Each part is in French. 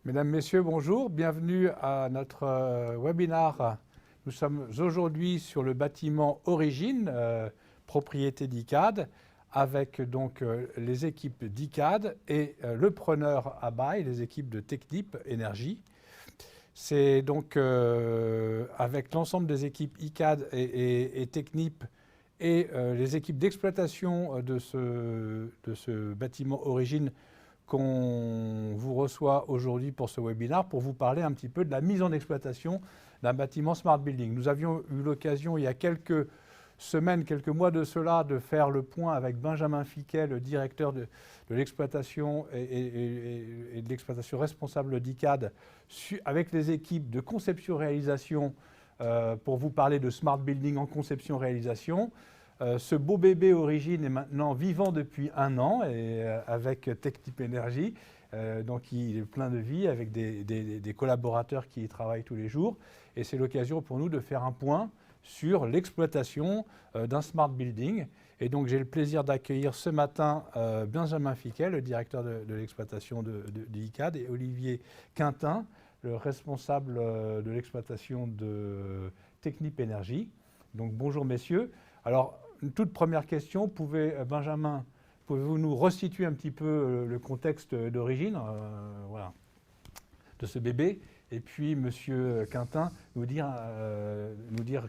Mesdames, Messieurs, bonjour. Bienvenue à notre webinaire. Nous sommes aujourd'hui sur le bâtiment Origine, propriété d'ICAD, avec donc les équipes d'ICAD et le preneur à bail, les équipes de Technip Énergie. C'est donc avec l'ensemble des équipes ICAD et Technip et les équipes d'exploitation de ce bâtiment Origine qu'on vous reçoit aujourd'hui pour ce webinaire pour vous parler un petit peu de la mise en exploitation d'un bâtiment Smart Building. Nous avions eu l'occasion il y a quelques semaines, quelques mois de cela, de faire le point avec Benjamin Fiquet, le directeur de l'exploitation et de l'exploitation responsable d'ICAD, avec les équipes de conception-réalisation pour vous parler de Smart Building en conception-réalisation. Ce beau bébé Origine est maintenant vivant depuis 1 an et, avec Technip Énergie. Donc il est plein de vie avec des collaborateurs qui y travaillent tous les jours. Et c'est l'occasion pour nous de faire un point sur l'exploitation d'un Smart Building. Et donc j'ai le plaisir d'accueillir ce matin Benjamin Fiquet, le directeur de l'exploitation de l'ICAD, et Olivier Quintin, le responsable de l'exploitation de Technip Énergie. Donc bonjour messieurs. Alors, une toute première question, Benjamin, pouvez-vous nous resituer un petit peu le contexte d'origine voilà, de ce bébé? Et puis, Monsieur Quintin, nous dire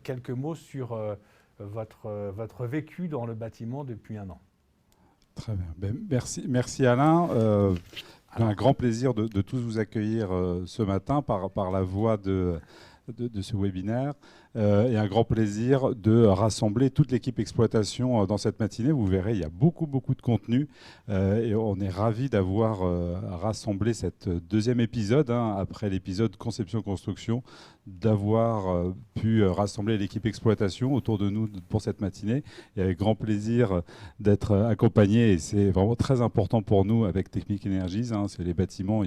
quelques mots sur votre vécu dans le bâtiment depuis 1 an. Très bien. Ben, merci Alain. Un grand plaisir de tous vous accueillir ce matin par la voie de ce webinaire et un grand plaisir de rassembler toute l'équipe exploitation dans cette matinée. Vous verrez, il y a beaucoup de contenu et on est ravis d'avoir rassemblé cet deuxième épisode, après l'épisode conception-construction, d'avoir pu rassembler l'équipe exploitation autour de nous pour cette matinée. Et avec grand plaisir d'être accompagné, et c'est vraiment très important pour nous avec Technip Energies, c'est les bâtiments,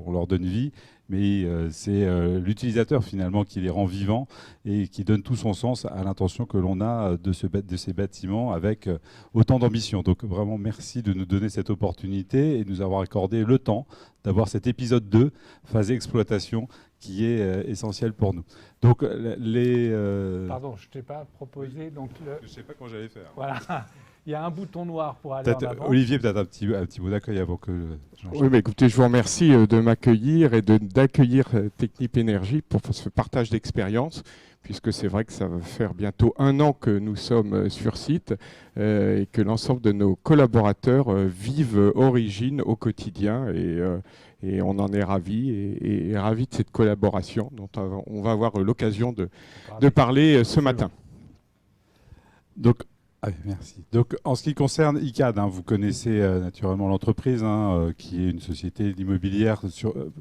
on leur donne vie, mais c'est l'utilisateur finalement qui les rend vivants et qui donne tout son sens à l'intention que l'on a de ces bâtiments avec autant d'ambition. Donc vraiment merci de nous donner cette opportunité et de nous avoir accordé le temps d'avoir cet épisode 2, phase exploitation, qui est essentiel pour nous. Donc Pardon, je ne t'ai pas proposé. Donc je ne sais pas quand j'allais faire. Voilà. Il y a un bouton noir pour aller en avant. Olivier, peut-être un petit mot d'accueil avant que... Oui, mais écoutez, je vous remercie de m'accueillir et d'accueillir Technip Énergie pour ce partage d'expérience, puisque c'est vrai que ça va faire bientôt 1 an que nous sommes sur site et que l'ensemble de nos collaborateurs vivent Origine au quotidien et on en est ravis et ravis de cette collaboration dont on va avoir l'occasion de parler ce matin. Donc, merci. Donc, en ce qui concerne ICAD, vous connaissez naturellement l'entreprise, qui est une société immobilière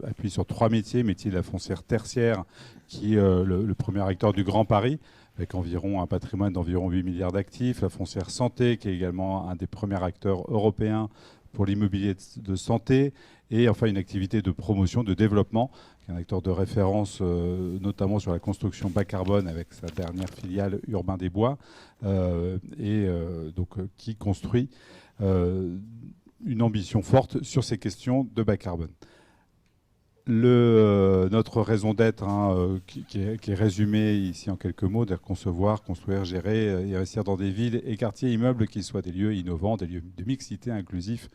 appuyée sur 3 métiers de la foncière tertiaire, qui est le premier acteur du Grand Paris, avec un patrimoine d'environ 8 milliards d'actifs, la foncière santé, qui est également un des premiers acteurs européens pour l'immobilier de santé, et enfin une activité de promotion, de développement, qui est un acteur de référence notamment sur la construction bas carbone avec sa dernière filiale Urbain des Bois, qui construit une ambition forte sur ces questions de bas carbone. Notre raison d'être, qui est résumée ici en quelques mots, de concevoir, construire, gérer et investir dans des villes et quartiers immeubles qui soient des lieux innovants, des lieux de mixité inclusif,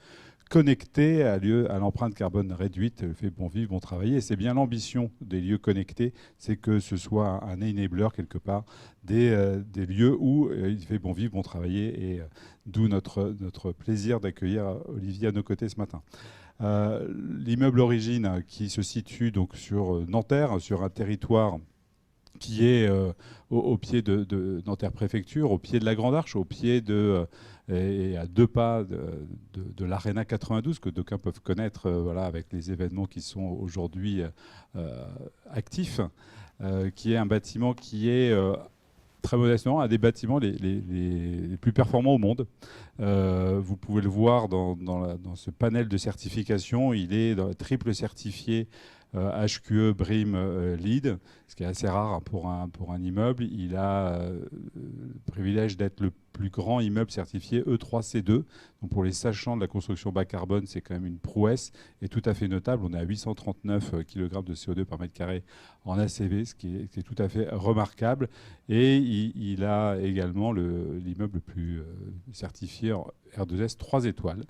connectés à l'empreinte carbone réduite, le fait bon vivre, bon travailler. Et c'est bien l'ambition des lieux connectés, c'est que ce soit un enabler quelque part des lieux où il fait bon vivre, bon travailler, et d'où notre plaisir d'accueillir Olivier à nos côtés ce matin. L'immeuble Origine, qui se situe donc sur Nanterre, sur un territoire qui est au pied de Nanterre Préfecture, au pied de la Grande Arche, au pied et à 2 pas de l'Arena 92, que d'aucuns peuvent connaître avec les événements qui sont aujourd'hui actifs, qui est un bâtiment qui est très modestement un des bâtiments les plus performants au monde. Vous pouvez le voir dans ce panel de certification, il est triple certifié HQE BREEAM ce qui est assez rare pour un immeuble. Il a le privilège d'être le plus grand immeuble certifié E3C2. Donc pour les sachants de la construction bas carbone, c'est quand même une prouesse et tout à fait notable. On est à 839 kg de CO2 par mètre carré en ACV, ce qui est tout à fait remarquable. Et il a également l'immeuble le plus certifié en R2S 3 étoiles.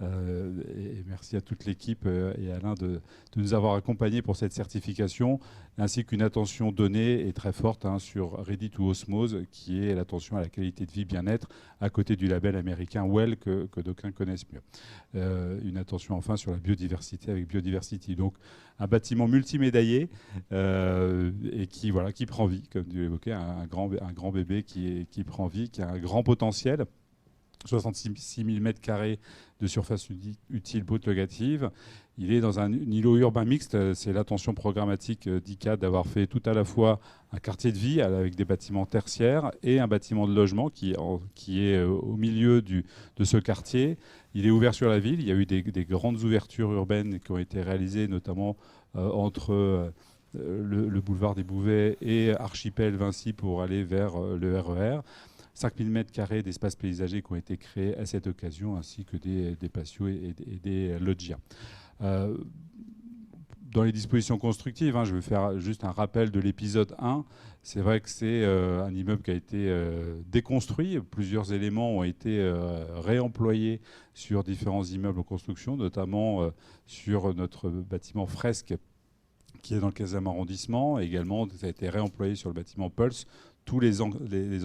Et merci à toute l'équipe et Alain de nous avoir accompagnés pour cette certification, ainsi qu'une attention donnée et très forte sur Ready to Osmose, qui est l'attention à la qualité de vie bien-être, à côté du label américain WELL que d'aucuns connaissent mieux. Une attention enfin sur la biodiversité avec Biodiversity. Donc un bâtiment multimédaillé et qui prend vie, comme tu l'évoquais, un grand bébé qui prend vie, qui a un grand potentiel. 66 000 m² de surface utile brute locative. Il est dans un îlot urbain mixte. C'est l'attention programmatique d'ICAD d'avoir fait tout à la fois un quartier de vie avec des bâtiments tertiaires et un bâtiment de logement qui est au milieu de ce quartier. Il est ouvert sur la ville. Il y a eu des grandes ouvertures urbaines qui ont été réalisées, notamment entre le boulevard des Bouvets et Archipel Vinci pour aller vers le RER. 5000 m² d'espaces paysagers qui ont été créés à cette occasion, ainsi que des patios et des loggias. Dans les dispositions constructives, je vais faire juste un rappel de l'épisode 1. C'est vrai que c'est un immeuble qui a été déconstruit. Plusieurs éléments ont été réemployés sur différents immeubles en construction, notamment sur notre bâtiment Fresque, qui est dans le 15e arrondissement. Également, ça a été réemployé sur le bâtiment Pulse. Tous les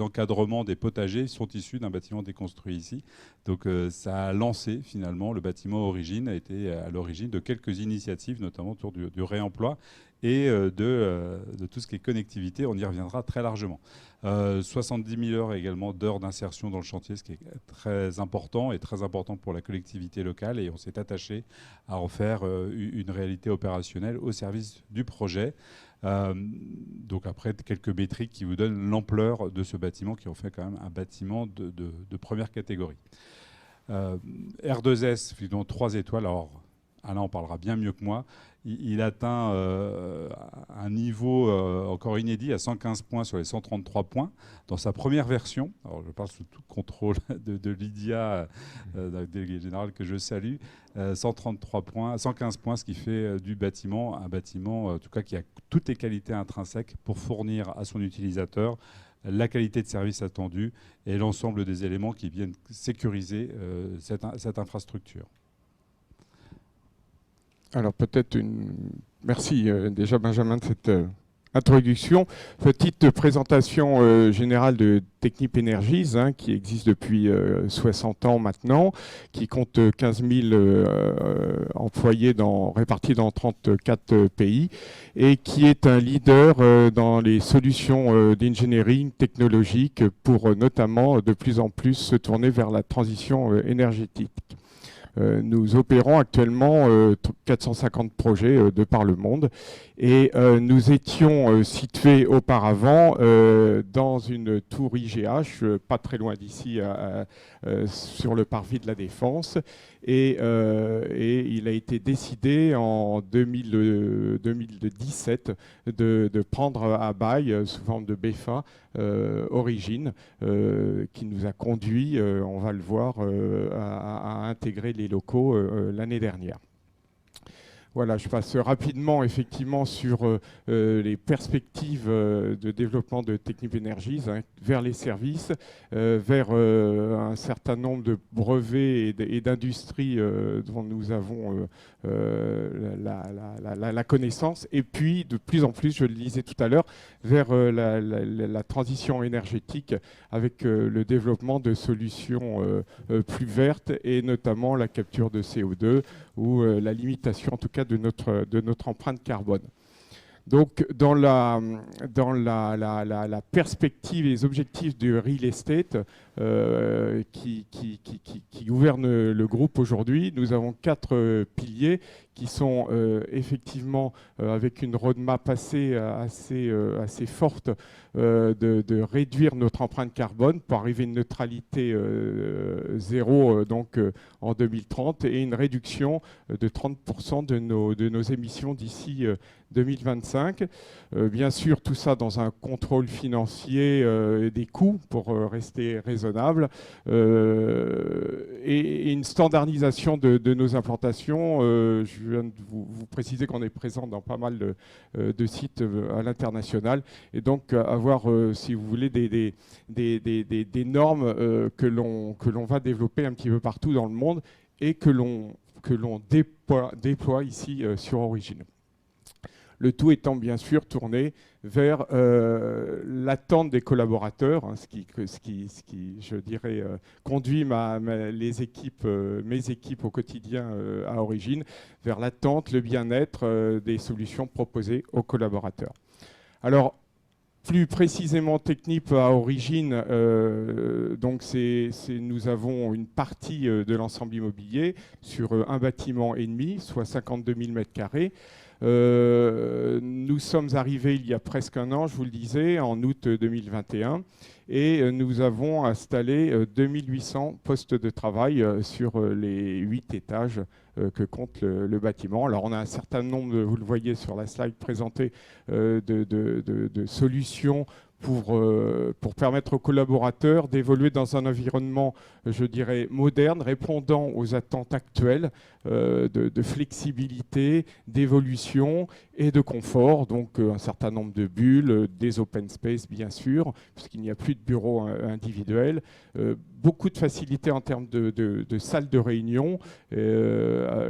encadrements des potagers sont issus d'un bâtiment déconstruit ici. Donc ça a lancé finalement, le bâtiment Origine a été à l'origine de quelques initiatives, notamment autour du réemploi et de tout ce qui est connectivité. On y reviendra très largement. 70 000 heures également d'heures d'insertion dans le chantier, ce qui est très important et très important pour la collectivité locale. Et on s'est attaché à en faire une réalité opérationnelle au service du projet. Donc après, quelques métriques qui vous donnent l'ampleur de ce bâtiment, qui en fait quand même un bâtiment de première catégorie. R2S, finalement 3 étoiles. Alors, Alain en parlera bien mieux que moi. Il atteint un niveau encore inédit à 115 points sur les 133 points dans sa première version. Alors je parle sous tout contrôle de Lydia, déléguée générale que je salue. 133 points, 115 points, ce qui fait du bâtiment un bâtiment en tout cas qui a toutes les qualités intrinsèques pour fournir à son utilisateur la qualité de service attendue et l'ensemble des éléments qui viennent sécuriser cette infrastructure. Alors peut-être merci déjà Benjamin de cette introduction. Petite présentation générale de Technip Energies, qui existe depuis 60 ans maintenant, qui compte 15 000 employés répartis dans 34 pays et qui est un leader dans les solutions d'engineering technologique pour notamment de plus en plus se tourner vers la transition énergétique. Nous opérons actuellement 450 projets de par le monde et nous étions situés auparavant dans une tour IGH, pas très loin d'ici, sur le parvis de la Défense. Et il a été décidé en 2017 de prendre à bail sous forme de BFA Origine, qui nous a conduit, on va le voir, à intégrer les locaux l'année dernière. Voilà, je passe rapidement effectivement sur les perspectives de développement de Technip Energies vers les services, vers un certain nombre de brevets et d'industries dont nous avons la connaissance, et puis de plus en plus, je le disais tout à l'heure, vers la transition énergétique avec le développement de solutions plus vertes et notamment la capture de CO2 ou la limitation en tout cas de notre empreinte carbone. Donc dans la perspective et les objectifs du real estate qui gouvernent le groupe aujourd'hui, nous avons 4 piliers qui sont effectivement avec une roadmap assez forte de réduire notre empreinte carbone pour arriver à une neutralité zéro en 2030 et une réduction de 30% de nos émissions d'ici 2025. Bien sûr, tout ça dans un contrôle financier des coûts pour rester raisonnable et une standardisation de nos implantations. Je viens de vous préciser qu'on est présent dans pas mal de sites à l'international et donc avoir, si vous voulez, des normes que l'on va développer un petit peu partout dans le monde et que l'on déploie ici sur Origine. Le tout étant bien sûr tourné vers l'attente des collaborateurs, hein, ce qui, je dirais, conduit mes équipes au quotidien à Origine, vers l'attente, le bien-être des solutions proposées aux collaborateurs. Alors, plus précisément, Technip à Origine, nous avons une partie de l'ensemble immobilier sur un bâtiment et demi, soit 52 000 m². Nous sommes arrivés il y a presque un an, je vous le disais, en août 2021, et nous avons installé 2800 postes de travail sur les 8 étages que compte le bâtiment. Alors on a un certain nombre, vous le voyez sur la slide présentée, de solutions pour permettre aux collaborateurs d'évoluer dans un environnement, je dirais, moderne, répondant aux attentes actuelles de flexibilité, d'évolution et de confort. Donc un certain nombre de bulles, des open space bien sûr, puisqu'il n'y a plus de bureaux individuels, beaucoup de facilités en termes de salles de réunion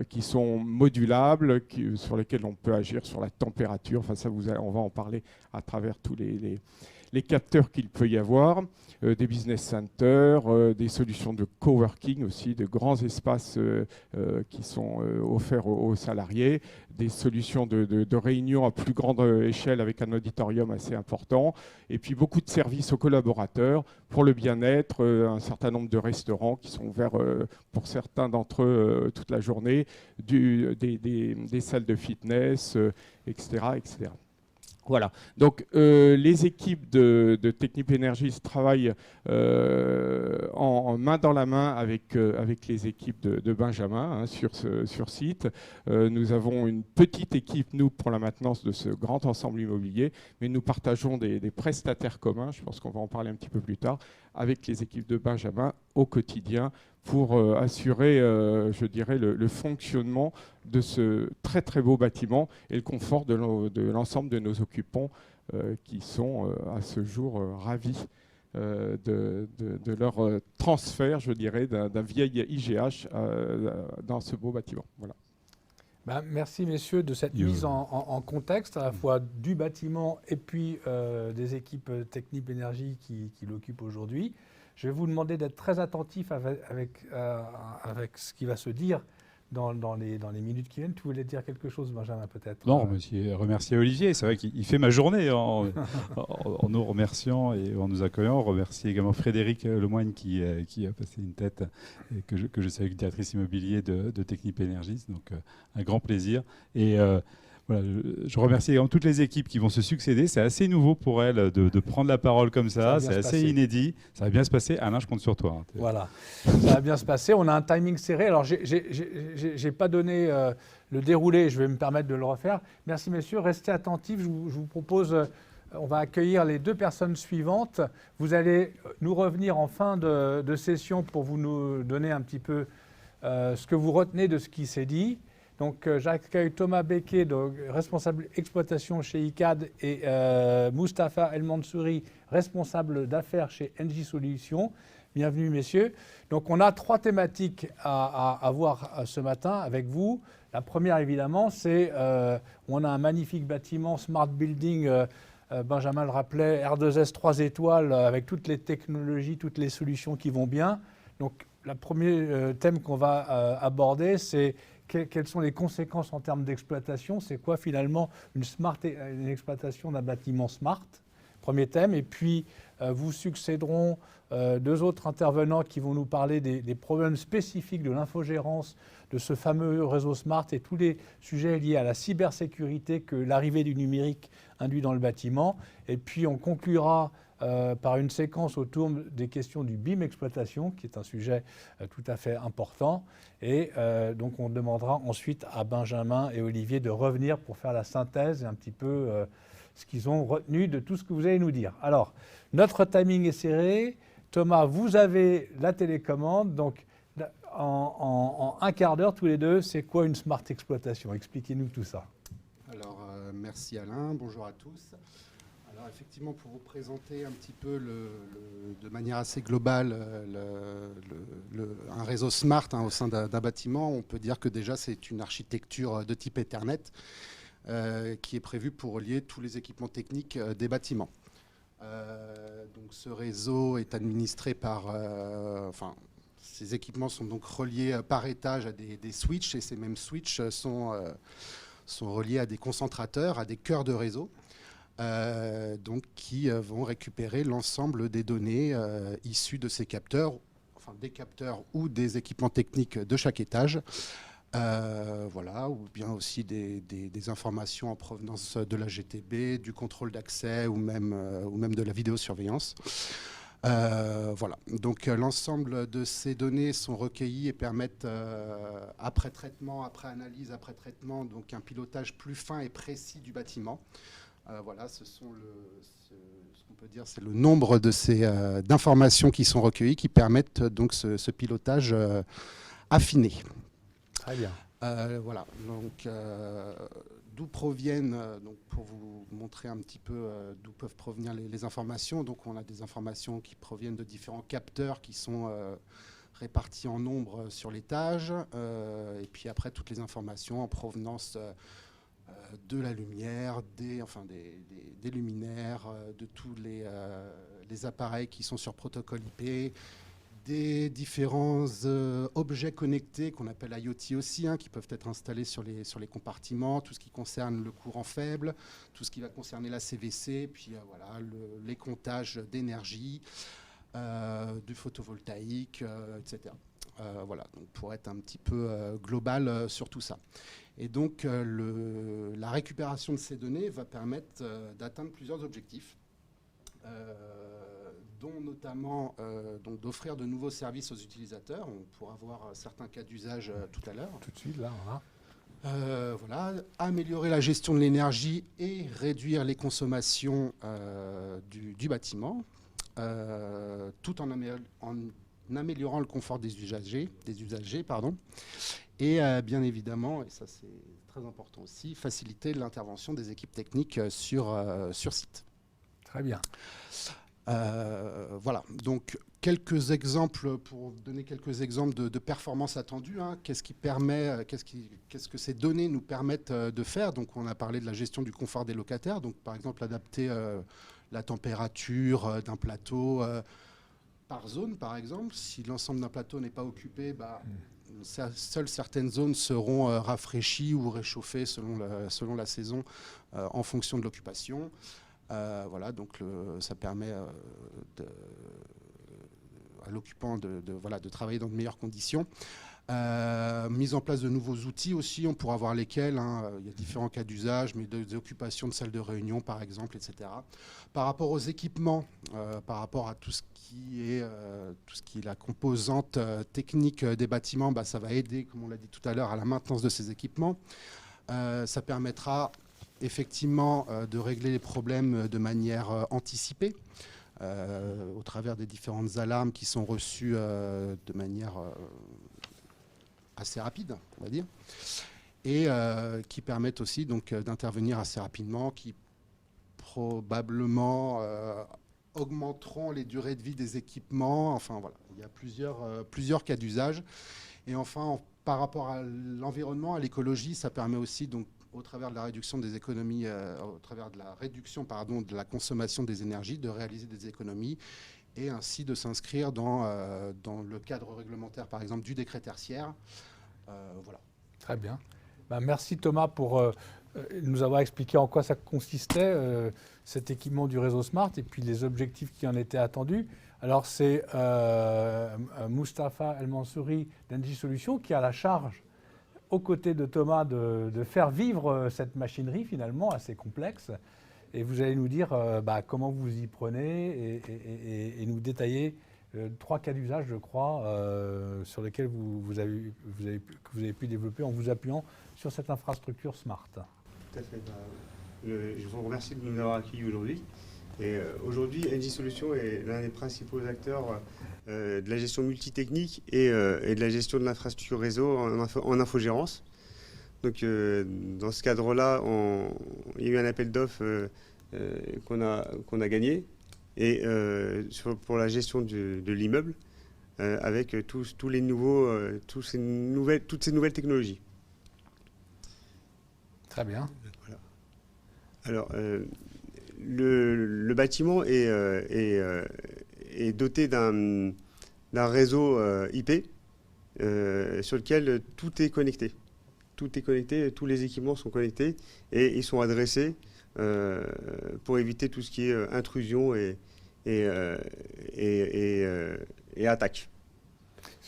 qui sont modulables, sur lesquelles on peut agir sur la température. Enfin ça, on va en parler à travers tous les capteurs qu'il peut y avoir, des business centers, des solutions de coworking aussi, de grands espaces qui sont offerts aux salariés, des solutions de réunion à plus grande échelle avec un auditorium assez important, et puis beaucoup de services aux collaborateurs pour le bien-être, un certain nombre de restaurants qui sont ouverts pour certains d'entre eux toute la journée, des salles de fitness, etc., etc. Voilà, donc les équipes de Technip Energies travaillent en main dans la main avec les équipes de Benjamin, hein, sur site. Nous avons une petite équipe, nous, pour la maintenance de ce grand ensemble immobilier, mais nous partageons des prestataires communs, je pense qu'on va en parler un petit peu plus tard, avec les équipes de Benjamin au quotidien pour assurer, je dirais, le fonctionnement de ce très très beau bâtiment et le confort de l'ensemble de nos occupants qui sont à ce jour ravis de leur transfert, je dirais, d'un vieil IGH dans ce beau bâtiment. Voilà. Ben, merci messieurs de cette mise en contexte à la fois du bâtiment et puis des équipes Technip Energies qui l'occupent aujourd'hui. Je vais vous demander d'être très attentif avec ce qui va se dire dans les minutes qui viennent. Tu voulais dire quelque chose, Benjamin, peut-être? Non, remercier Olivier. C'est vrai qu'il fait ma journée en nous remerciant et en nous accueillant. On remercie également Frédéric Lemoine qui a passé une tête et que je salue, directrice immobilier de Technip Energies. Donc, un grand plaisir. Et voilà, je remercie également toutes les équipes qui vont se succéder. C'est assez nouveau pour elles de prendre la parole comme ça. C'est assez inédit. Ça va bien se passer. Alain, je compte sur toi. Voilà, ça va bien se passer. On a un timing serré. Alors, j'ai pas donné le déroulé. Je vais me permettre de le refaire. Merci, messieurs. Restez attentifs. Je vous propose, on va accueillir les deux personnes suivantes. Vous allez nous revenir en fin de session pour nous donner un petit peu ce que vous retenez de ce qui s'est dit. Donc, j'accueille Thomas Becquet, responsable exploitation chez ICAD, et Mustapha El Mansouri, responsable d'affaires chez Engie Solutions. Bienvenue, messieurs. Donc, on a 3 thématiques à voir ce matin avec vous. La première, évidemment, c'est on a un magnifique bâtiment, Smart Building, Benjamin le rappelait, R2S 3 étoiles, avec toutes les technologies, toutes les solutions qui vont bien. Donc, le premier thème qu'on va aborder, c'est quelles sont les conséquences en termes d'exploitation? C'est quoi finalement une exploitation d'un bâtiment smart? premier thème. Et puis, vous succéderont 2 autres intervenants qui vont nous parler des problèmes spécifiques de l'infogérance de ce fameux réseau Smart et tous les sujets liés à la cybersécurité que l'arrivée du numérique induit dans le bâtiment. Et puis, on conclura par une séquence autour des questions du BIM exploitation, qui est un sujet tout à fait important. Et donc, on demandera ensuite à Benjamin et Olivier de revenir pour faire la synthèse et un petit peu ce qu'ils ont retenu de tout ce que vous allez nous dire. Alors, notre timing est serré. Thomas, vous avez la télécommande. Donc, en un quart d'heure, tous les deux, c'est quoi une smart exploitation? Expliquez-nous tout ça. Alors, merci Alain, bonjour à tous. Alors, effectivement, pour vous présenter un petit peu de manière assez globale un réseau smart au sein d'un bâtiment, on peut dire que déjà c'est une architecture de type Ethernet qui est prévue pour relier tous les équipements techniques des bâtiments. Donc, ce réseau est administré par... ces équipements sont donc reliés par étage à des switches, et ces mêmes switches sont reliés à des concentrateurs, à des cœurs de réseau, donc qui vont récupérer l'ensemble des données issues de ces capteurs, enfin des capteurs ou des équipements techniques de chaque étage. Voilà, ou bien aussi des informations en provenance de la GTB, du contrôle d'accès ou même de la vidéosurveillance. Voilà, donc l'ensemble de ces données sont recueillies et permettent, après traitement, après analyse, après traitement, donc un pilotage plus fin et précis du bâtiment. Voilà, ce qu'on peut dire, c'est le nombre de d'informations qui sont recueillies qui permettent donc ce pilotage affiné. Très bien. Voilà, donc d'où proviennent, donc pour vous montrer un petit peu d'où peuvent provenir les informations. Donc on a des informations qui proviennent de différents capteurs qui sont répartis en nombre sur l'étage, et puis après toutes les informations en provenance de la lumière, des luminaires, de tous les appareils qui sont sur protocole IP, des différents objets connectés qu'on appelle IoT aussi, qui peuvent être installés sur les compartiments, tout ce qui concerne le courant faible, tout ce qui va concerner la CVC, puis voilà, les comptages d'énergie, du photovoltaïque, etc. Voilà, donc pour être un petit peu global sur tout ça. Et donc la récupération de ces données va permettre d'atteindre plusieurs objectifs, dont notamment donc d'offrir de nouveaux services aux utilisateurs. On pourra voir certains cas d'usage tout à l'heure. Tout de suite, là. Voilà, améliorer la gestion de l'énergie et réduire les consommations du bâtiment, tout en améliorant le confort des usagers, et bien évidemment, et ça c'est très important aussi, faciliter l'intervention des équipes techniques sur site. Très bien. Voilà, donc quelques exemples, pour donner quelques exemples de performances attendues. Qu'est-ce que ces données nous permettent de faire? Donc on a parlé de la gestion du confort des locataires, donc par exemple adapter la température d'un plateau par zone, par exemple. Si l'ensemble d'un plateau n'est pas occupé, seules certaines zones seront rafraîchies ou réchauffées selon la saison en fonction de l'occupation. Voilà, donc ça permet à l'occupant de travailler dans de meilleures conditions. Mise en place de nouveaux outils aussi, on pourra voir lesquels. Il y a différents cas d'usage, mais des occupations de salles de réunion, par exemple, etc. Par rapport aux équipements, par rapport à tout ce qui est la composante technique des bâtiments, ça va aider, comme on l'a dit tout à l'heure, à la maintenance de ces équipements. Ça permettra effectivement de régler les problèmes de manière anticipée, au travers des différentes alarmes qui sont reçues de manière assez rapide, on va dire, et qui permettent aussi donc d'intervenir assez rapidement, qui probablement augmenteront les durées de vie des équipements. Enfin voilà, il y a plusieurs cas d'usage. Et enfin, par rapport à l'environnement, à l'écologie, ça permet aussi donc au travers de la réduction des économies, au travers de la réduction de la consommation des énergies, de réaliser des économies et ainsi de s'inscrire dans le cadre réglementaire, par exemple, du décret tertiaire. Voilà. Très bien. Merci Thomas pour nous avoir expliqué en quoi ça consistait, cet équipement du réseau Smart, et puis les objectifs qui en étaient attendus. Alors c'est Mustapha El Mansouri d'Engie Solutions qui a la charge, aux côtés de Thomas, de faire vivre cette machinerie finalement assez complexe. Et vous allez nous dire comment vous y prenez et nous détailler 3 cas d'usage, je crois, sur lesquels vous avez pu développer en vous appuyant sur cette infrastructure Smart. Tout à fait. Je vous remercie de nous avoir accueillis aujourd'hui. Et aujourd'hui, Engie Solutions est l'un des principaux acteurs de la gestion multitechnique et de la gestion de l'infrastructure réseau en infogérance. Donc, dans ce cadre-là, il y a eu un appel d'offres qu'on a gagné et pour la gestion de l'immeuble avec toutes ces nouvelles technologies. Très bien. Voilà. Alors, le bâtiment est doté d'un réseau IP sur lequel tout est connecté. Tout est connecté, tous les équipements sont connectés et ils sont adressés pour éviter tout ce qui est intrusion et attaque.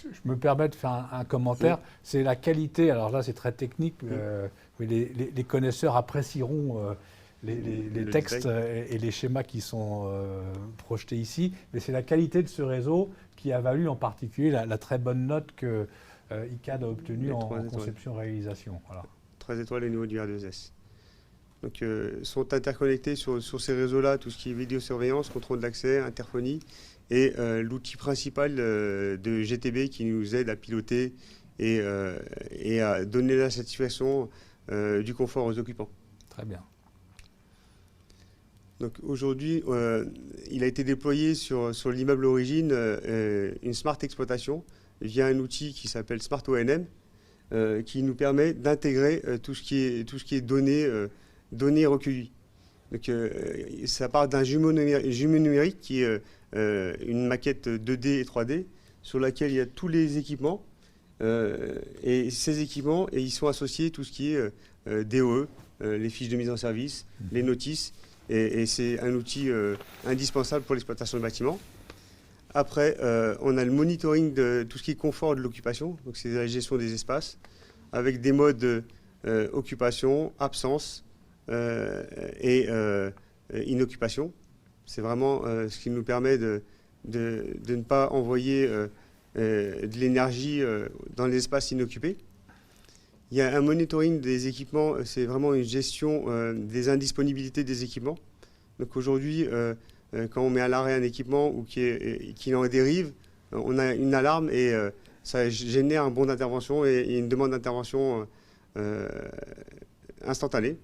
Je me permets de faire un commentaire. Oui. C'est la qualité, alors là c'est très technique, mais les connaisseurs apprécieront les textes et les schémas qui sont projetés ici. Mais c'est la qualité de ce réseau qui a valu en particulier la très bonne note que ICAD a obtenue en conception-réalisation. Voilà. 3 étoiles au niveau du R2S. Donc, sont interconnectés sur ces réseaux-là, tout ce qui est vidéosurveillance, contrôle d'accès, interphonie, et l'outil principal de GTB qui nous aide à piloter et à donner la satisfaction du confort aux occupants. Très bien. Donc aujourd'hui, il a été déployé sur l'immeuble Origine une Smart Exploitation via un outil qui s'appelle Smart ONM, qui nous permet d'intégrer tout ce qui est données recueillies. Donc, ça part d'un jumeau numérique qui est une maquette 2D et 3D sur laquelle il y a tous les équipements. Et ces équipements, ils sont associés tout ce qui est DOE, les fiches de mise en service, les notices. Et c'est un outil indispensable pour l'exploitation du bâtiment. Après, on a le monitoring de tout ce qui est confort de l'occupation. Donc, c'est la gestion des espaces avec des modes occupation, absence et inoccupation. C'est vraiment ce qui nous permet de ne pas envoyer de l'énergie dans les espaces inoccupés. Il y a un monitoring des équipements, c'est vraiment une gestion des indisponibilités des équipements. Donc aujourd'hui, quand on met à l'arrêt un équipement ou qu'il en dérive, on a une alarme et ça génère un bon d'intervention et une demande d'intervention instantanée.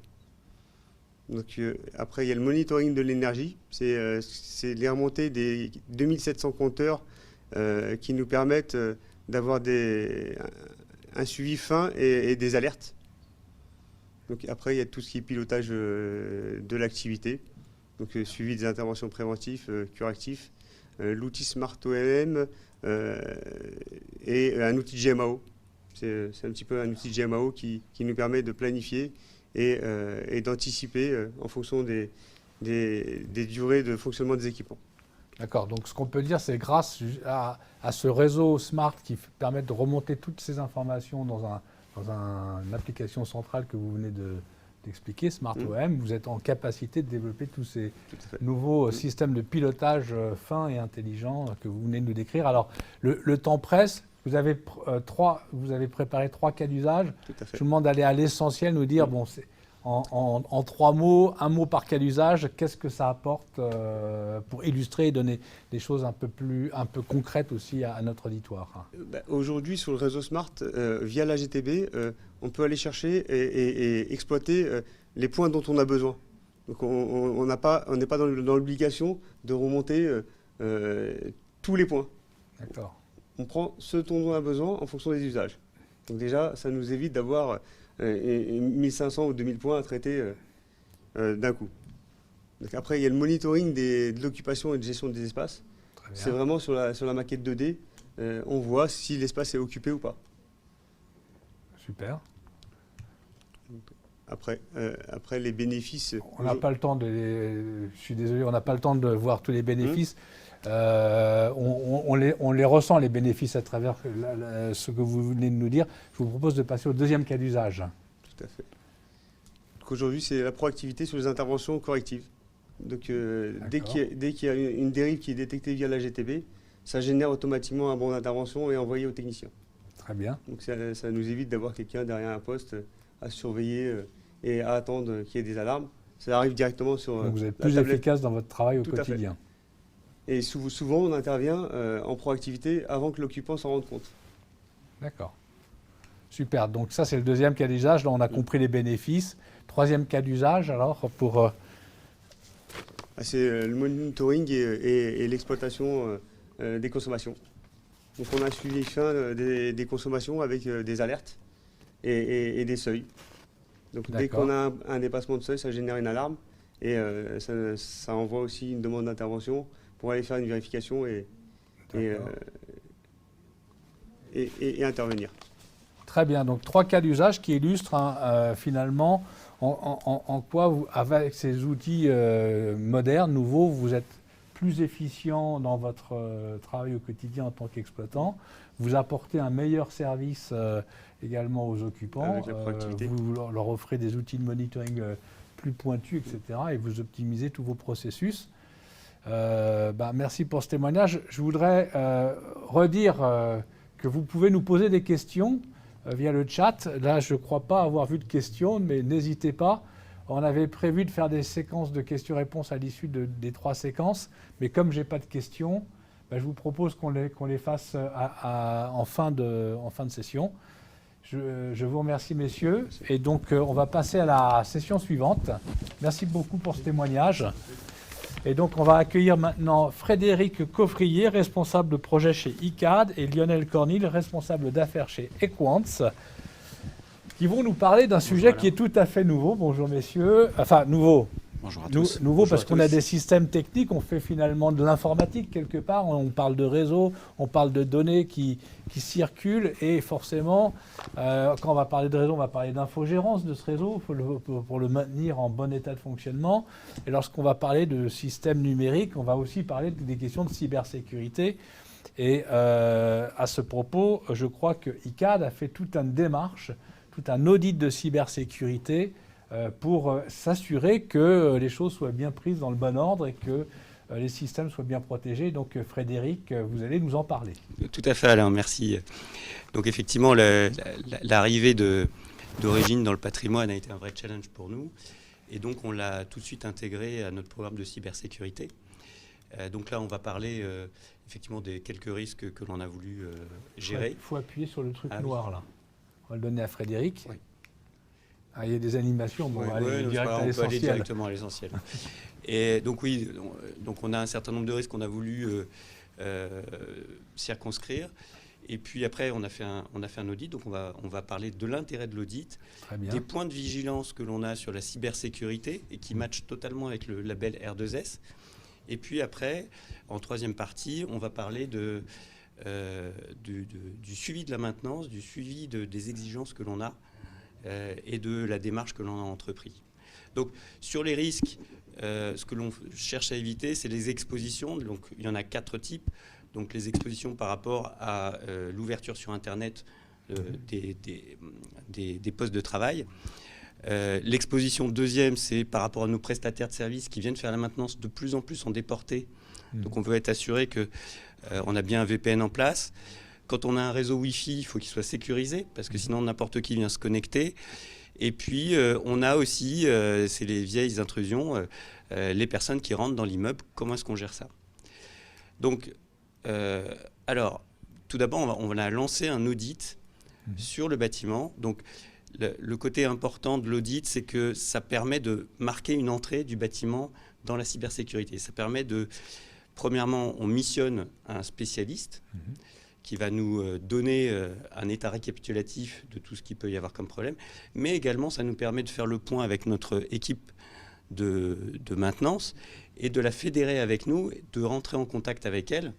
Donc, après, il y a le monitoring de l'énergie. C'est les remontées des 2700 compteurs qui nous permettent d'avoir un suivi fin et des alertes. Donc, après, il y a tout ce qui est pilotage de l'activité. Donc, suivi des interventions préventives, curatives. L'outil Smart ONM et un outil de GMAO. C'est un petit peu un outil de GMAO qui nous permet de planifier et d'anticiper en fonction des durées de fonctionnement des équipements. D'accord, donc ce qu'on peut dire, c'est grâce à ce réseau Smart qui permet de remonter toutes ces informations dans une application centrale que vous venez d'expliquer, Smart OM, vous êtes en capacité de développer tous ces nouveaux systèmes de pilotage fins et intelligents que vous venez de nous décrire. Alors, le temps presse. Vous avez préparé 3 cas d'usage. Je vous demande d'aller à l'essentiel, nous dire, bon, en 3 mots, un mot par cas d'usage, qu'est-ce que ça apporte pour illustrer et donner des choses un peu concrètes aussi à notre auditoire. Aujourd'hui, sur le réseau Smart, via la GTB, on peut aller chercher et exploiter les points dont on a besoin. Donc on n'est pas dans l'obligation de remonter tous les points. D'accord. On prend ce dont on a besoin en fonction des usages. Donc déjà, ça nous évite d'avoir 1500 ou 2000 points à traiter d'un coup. Donc après, il y a le monitoring de l'occupation et de gestion des espaces. C'est vraiment sur la maquette 2D, on voit si l'espace est occupé ou pas. Super. après les bénéfices. On n'a pas le temps je suis désolé, on n'a pas le temps de voir tous les bénéfices. On les ressent, les bénéfices, à travers ce que vous venez de nous dire. Je vous propose de passer au deuxième cas d'usage. Tout à fait. Donc aujourd'hui, c'est la proactivité sur les interventions correctives. Donc dès qu'il y a une dérive qui est détectée via la GTB, ça génère automatiquement un bon d'intervention et envoyé au technicien. Très bien. Donc ça nous évite d'avoir quelqu'un derrière un poste à surveiller et à attendre qu'il y ait des alarmes. Ça arrive directement sur Donc vous êtes la plus tablette. efficace dans votre travail au Tout à fait. quotidien. Et souvent, on intervient en proactivité avant que l'occupant s'en rende compte. D'accord. Super. Donc ça, c'est le deuxième cas d'usage. Là, on a compris les bénéfices. Troisième cas d'usage, alors, pour... C'est le monitoring et l'exploitation des consommations. Donc on a un suivi fin des consommations avec des alertes et des seuils. Donc dès qu'on a un dépassement de seuil, ça génère une alarme et ça envoie aussi une demande d'intervention pour aller faire une vérification et intervenir. Très bien. Donc 3 cas d'usage qui illustrent finalement en quoi, avec ces outils modernes, nouveaux, vous êtes plus efficient dans votre travail au quotidien en tant qu'exploitant. Vous apportez un meilleur service également aux occupants. Avec la proactivité. Vous leur offrez des outils de monitoring plus pointus, etc. Et vous optimisez tous vos processus. Merci pour ce témoignage. Je voudrais redire que vous pouvez nous poser des questions via le chat. Là, je ne crois pas avoir vu de questions, mais n'hésitez pas. On avait prévu de faire des séquences de questions-réponses à l'issue des 3 séquences, mais comme je n'ai pas de questions, je vous propose qu'on les fasse en fin de session. Je vous remercie, messieurs. Et donc, on va passer à la session suivante. Merci beaucoup pour ce témoignage. Et donc, on va accueillir maintenant Frédéric Coffrier, responsable de projet chez ICAD, et Lionel Cornil, responsable d'affaires chez Equants, qui vont nous parler d'un sujet qui est tout à fait nouveau. Bonjour, messieurs. Enfin, nouveau. Bonjour à tous. Nouveau parce qu'on a des systèmes techniques, on fait finalement de l'informatique quelque part, on parle de réseau, on parle de données qui circulent et forcément, quand on va parler de réseau, on va parler d'infogérance de ce réseau pour le maintenir en bon état de fonctionnement. Et lorsqu'on va parler de systèmes numériques, on va aussi parler des questions de cybersécurité. Et à ce propos, je crois que ICAD a fait toute une démarche, tout un audit de cybersécurité pour s'assurer que les choses soient bien prises dans le bon ordre et que les systèmes soient bien protégés. Donc Frédéric, vous allez nous en parler. Tout à fait, Alain, merci. Donc effectivement, l'arrivée d'Origine dans le patrimoine a été un vrai challenge pour nous. Et donc on l'a tout de suite intégré à notre programme de cybersécurité. Donc là, on va parler effectivement des quelques risques que l'on a voulu gérer. Il faut appuyer sur le truc Ah, noir oui. là. On va le donner à Frédéric. Oui. Ah, il y a des animations, bon, Ouais, allez, ouais, direct à on peut aller l'essentiel. directement à l'essentiel. Et donc oui, donc on a un certain nombre de risques qu'on a voulu circonscrire. Et puis après, on a fait un audit, donc on va parler de l'intérêt de l'audit, des points de vigilance que l'on a sur la cybersécurité et qui matchent totalement avec le label R2S. Et puis après, en troisième partie, on va parler du suivi de la maintenance, du suivi des exigences que l'on a et de la démarche que l'on a entrepris. Donc sur les risques, ce que l'on cherche à éviter, c'est les expositions. Donc il y en a 4 types. Donc les expositions par rapport à l'ouverture sur Internet des postes de travail. L'exposition deuxième, c'est par rapport à nos prestataires de services qui viennent faire la maintenance de plus en plus en déporté. Donc on veut être assuré qu'on a bien un VPN en place. Quand on a un réseau Wi-Fi, il faut qu'il soit sécurisé parce que sinon n'importe qui vient se connecter. Et puis on a aussi, c'est les vieilles intrusions, les personnes qui rentrent dans l'immeuble. Comment est-ce qu'on gère ça? Donc, alors, tout d'abord, on a lancé un audit sur le bâtiment. Donc, le côté important de l'audit, c'est que ça permet de marquer une entrée du bâtiment dans la cybersécurité. Ça permet de, premièrement, on missionne un spécialiste qui va nous donner un état récapitulatif de tout ce qu'il peut y avoir comme problème, mais également, ça nous permet de faire le point avec notre équipe de maintenance et de la fédérer avec nous, de rentrer en contact avec elle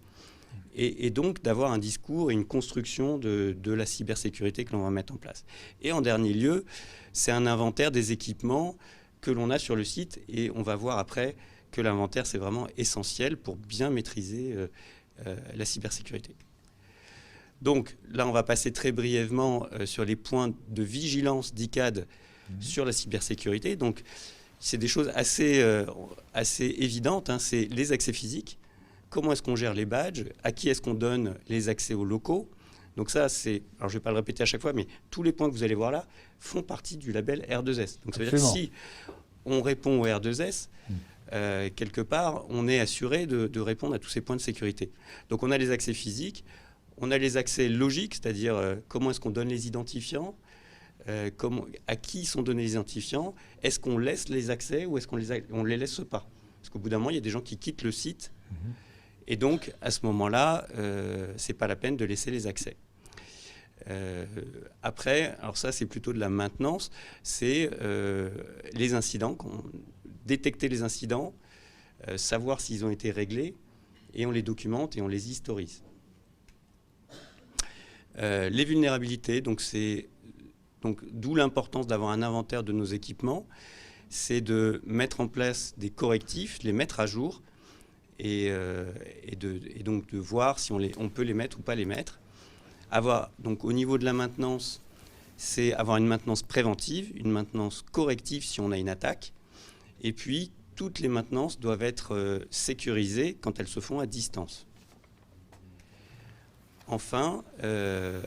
et donc d'avoir un discours et une construction de la cybersécurité que l'on va mettre en place. Et en dernier lieu, c'est un inventaire des équipements que l'on a sur le site, et on va voir après que l'inventaire, c'est vraiment essentiel pour bien maîtriser la cybersécurité. Donc là, on va passer très brièvement sur les points de vigilance d'ICAD sur la cybersécurité. Donc, c'est des choses assez évidentes, hein. C'est les accès physiques. Comment est-ce qu'on gère les badges? À qui est-ce qu'on donne les accès aux locaux? Donc ça, c'est... Alors, je ne vais pas le répéter à chaque fois, mais tous les points que vous allez voir là font partie du label R2S. Donc, ça veut dire que si on répond au R2S, quelque part, on est assuré de répondre à tous ces points de sécurité. Donc, on a les accès physiques, on a les accès logiques, c'est-à-dire comment est-ce qu'on donne les identifiants, à qui sont donnés les identifiants, est-ce qu'on laisse les accès ou est-ce qu'on ne les laisse pas? Parce qu'au bout d'un moment, il y a des gens qui quittent le site. Et donc, à ce moment-là, ce n'est pas la peine de laisser les accès. Après, alors ça, c'est plutôt de la maintenance, c'est les incidents, détecter les incidents, savoir s'ils ont été réglés, et on les documente et on les historise. Les vulnérabilités, donc d'où l'importance d'avoir un inventaire de nos équipements, c'est de mettre en place des correctifs, les mettre à jour, et donc de voir si on peut les mettre ou pas les mettre. Donc au niveau de la maintenance, c'est avoir une maintenance préventive, une maintenance corrective si on a une attaque, et puis toutes les maintenances doivent être sécurisées quand elles se font à distance. Enfin,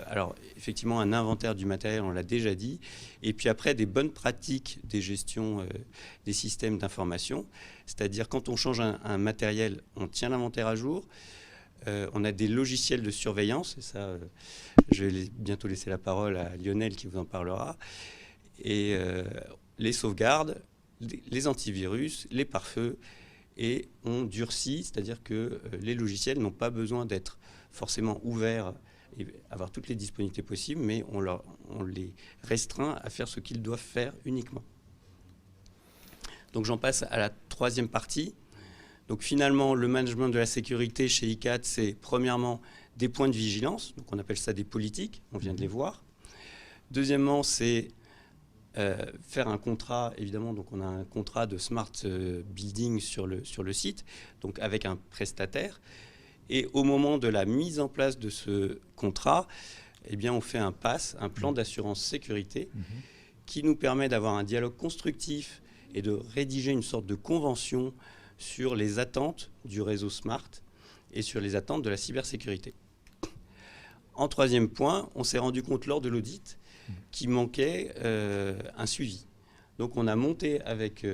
alors effectivement un inventaire du matériel, on l'a déjà dit, et puis après des bonnes pratiques des gestions des systèmes d'information, c'est-à-dire quand on change un matériel, on tient l'inventaire à jour, on a des logiciels de surveillance, et ça je vais bientôt laisser la parole à Lionel qui vous en parlera, et les sauvegardes, les antivirus, les pare-feux, et on durcit, c'est-à-dire que les logiciels n'ont pas besoin d'être forcément ouverts et avoir toutes les disponibilités possibles, mais on les restreint à faire ce qu'ils doivent faire uniquement. Donc j'en passe à la troisième partie. Donc finalement, le management de la sécurité chez ICAD, c'est premièrement des points de vigilance, donc on appelle ça des politiques, on vient de les voir. Deuxièmement, c'est faire un contrat, évidemment, donc on a un contrat de smart building sur le site, donc avec un prestataire. Et au moment de la mise en place de ce contrat, eh bien, on fait un PAS, un plan d'assurance sécurité, qui nous permet d'avoir un dialogue constructif et de rédiger une sorte de convention sur les attentes du réseau Smart et sur les attentes de la cybersécurité. En troisième point, on s'est rendu compte lors de l'audit qu'il manquait un suivi. Donc on a monté avec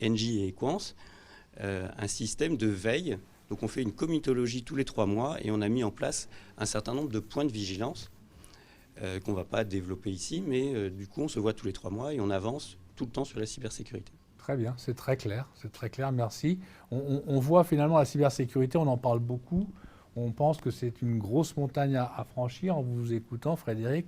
Engie et Equance un système de veille. Donc on fait une comitologie tous les 3 mois et on a mis en place un certain nombre de points de vigilance qu'on ne va pas développer ici, mais du coup on se voit tous les 3 mois et on avance tout le temps sur la cybersécurité. Très bien, c'est très clair, merci. On voit finalement la cybersécurité, on en parle beaucoup. On pense que c'est une grosse montagne à franchir. En vous écoutant, Frédéric,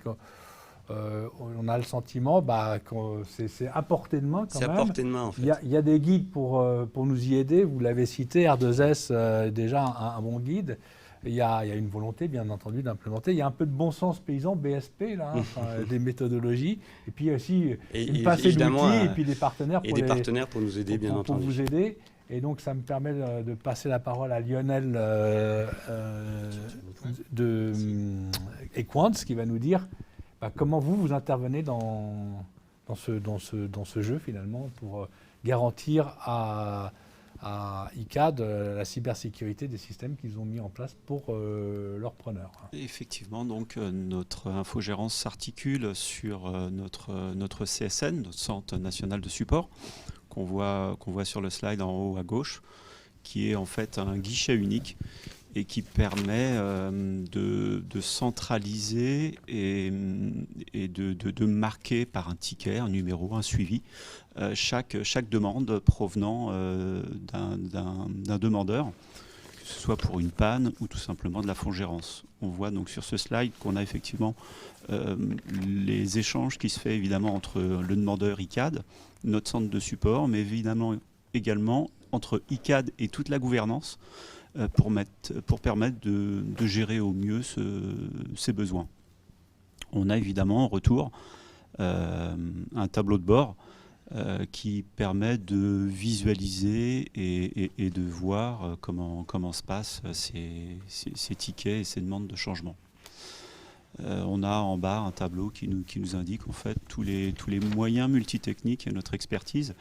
on a le sentiment que c'est à portée de main quand même. C'est à portée de main en fait. Il y a des guides pour nous y aider. Vous l'avez cité, R2S, déjà un bon guide. Il y a une volonté, bien entendu, d'implémenter. Il y a un peu de bon sens paysan, BSP, là, des méthodologies. Et puis aussi une passée d'outils et puis des partenaires pour nous aider, bien entendu. Pour vous aider. Et donc, ça me permet de passer la parole à Lionel de Equance, qui va nous dire comment vous intervenez dans ce jeu, finalement, pour garantir à ICAD la cybersécurité des systèmes qu'ils ont mis en place pour leurs preneurs. Effectivement, donc notre infogérance s'articule sur notre CSN, notre Centre national de support, qu'on voit sur le slide en haut à gauche, qui est en fait un guichet unique et qui permet de centraliser et de marquer par un ticket, un numéro, un suivi, chaque demande provenant d'un demandeur, que ce soit pour une panne ou tout simplement de l'infogérance. On voit donc sur ce slide qu'on a effectivement les échanges qui se fait évidemment entre le demandeur ICAD, notre centre de support, mais évidemment également entre ICAD et toute la gouvernance, pour permettre de gérer au mieux ces besoins. On a évidemment en retour un tableau de bord qui permet de visualiser et de voir comment se passent ces tickets et ces demandes de changement. On a en bas un tableau qui nous indique en fait tous les moyens multitechniques et notre expertise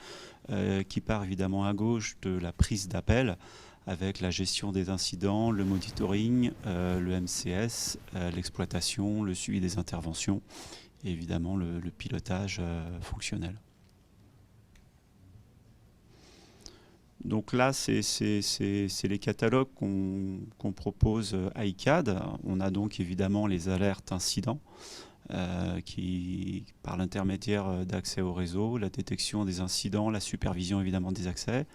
qui part évidemment à gauche de la prise d'appel avec la gestion des incidents, le monitoring, le MCS, l'exploitation, le suivi des interventions et évidemment le pilotage fonctionnel. Donc là, c'est les catalogues qu'on propose à ICAD. On a donc évidemment les alertes incidents qui, par l'intermédiaire d'accès au réseau, la détection des incidents, la supervision évidemment des accès,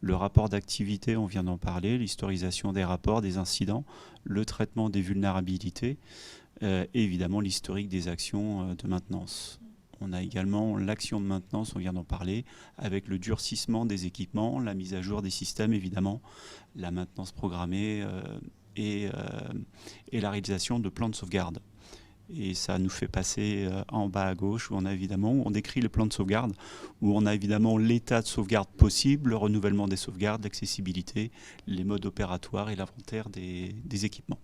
le rapport d'activité, on vient d'en parler, l'historisation des rapports, des incidents, le traitement des vulnérabilités et évidemment l'historique des actions de maintenance. On a également l'action de maintenance, on vient d'en parler, avec le durcissement des équipements, la mise à jour des systèmes évidemment, la maintenance programmée et la réalisation de plans de sauvegarde. Et ça nous fait passer en bas à gauche où on décrit le plan de sauvegarde, où on a évidemment l'état de sauvegarde possible, le renouvellement des sauvegardes, l'accessibilité, les modes opératoires et l'inventaire des équipements.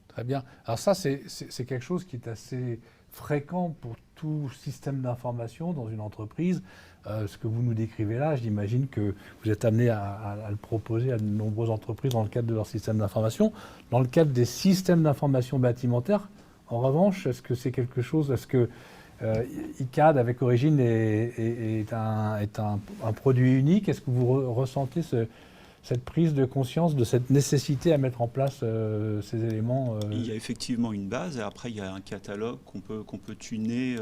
Très bien. Alors ça, c'est quelque chose qui est assez fréquent pour tout système d'information dans une entreprise. Ce que vous nous décrivez là, j'imagine que vous êtes amené à le proposer à de nombreuses entreprises dans le cadre de leur système d'information. Dans le cadre des systèmes d'information bâtimentaires, en revanche, est-ce que c'est quelque chose, est-ce que ICAD avec Origine est un produit unique? Est-ce que vous ressentez cette prise de conscience de cette nécessité à mettre en place ces éléments Il y a effectivement une base et après il y a un catalogue qu'on peut tuner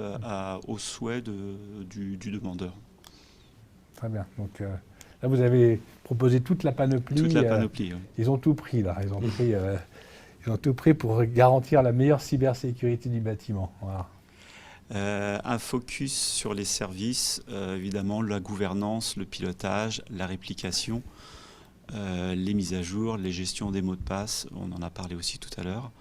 au souhait du demandeur. Très bien. Donc là, vous avez proposé toute la panoplie. Toute la panoplie, oui. Ils ont tout pris là. Ils ont tout pris pour garantir la meilleure cybersécurité du bâtiment. Voilà. Un focus sur les services, évidemment la gouvernance, le pilotage, la réplication, les mises à jour, les gestions des mots de passe, on en a parlé aussi tout à l'heure,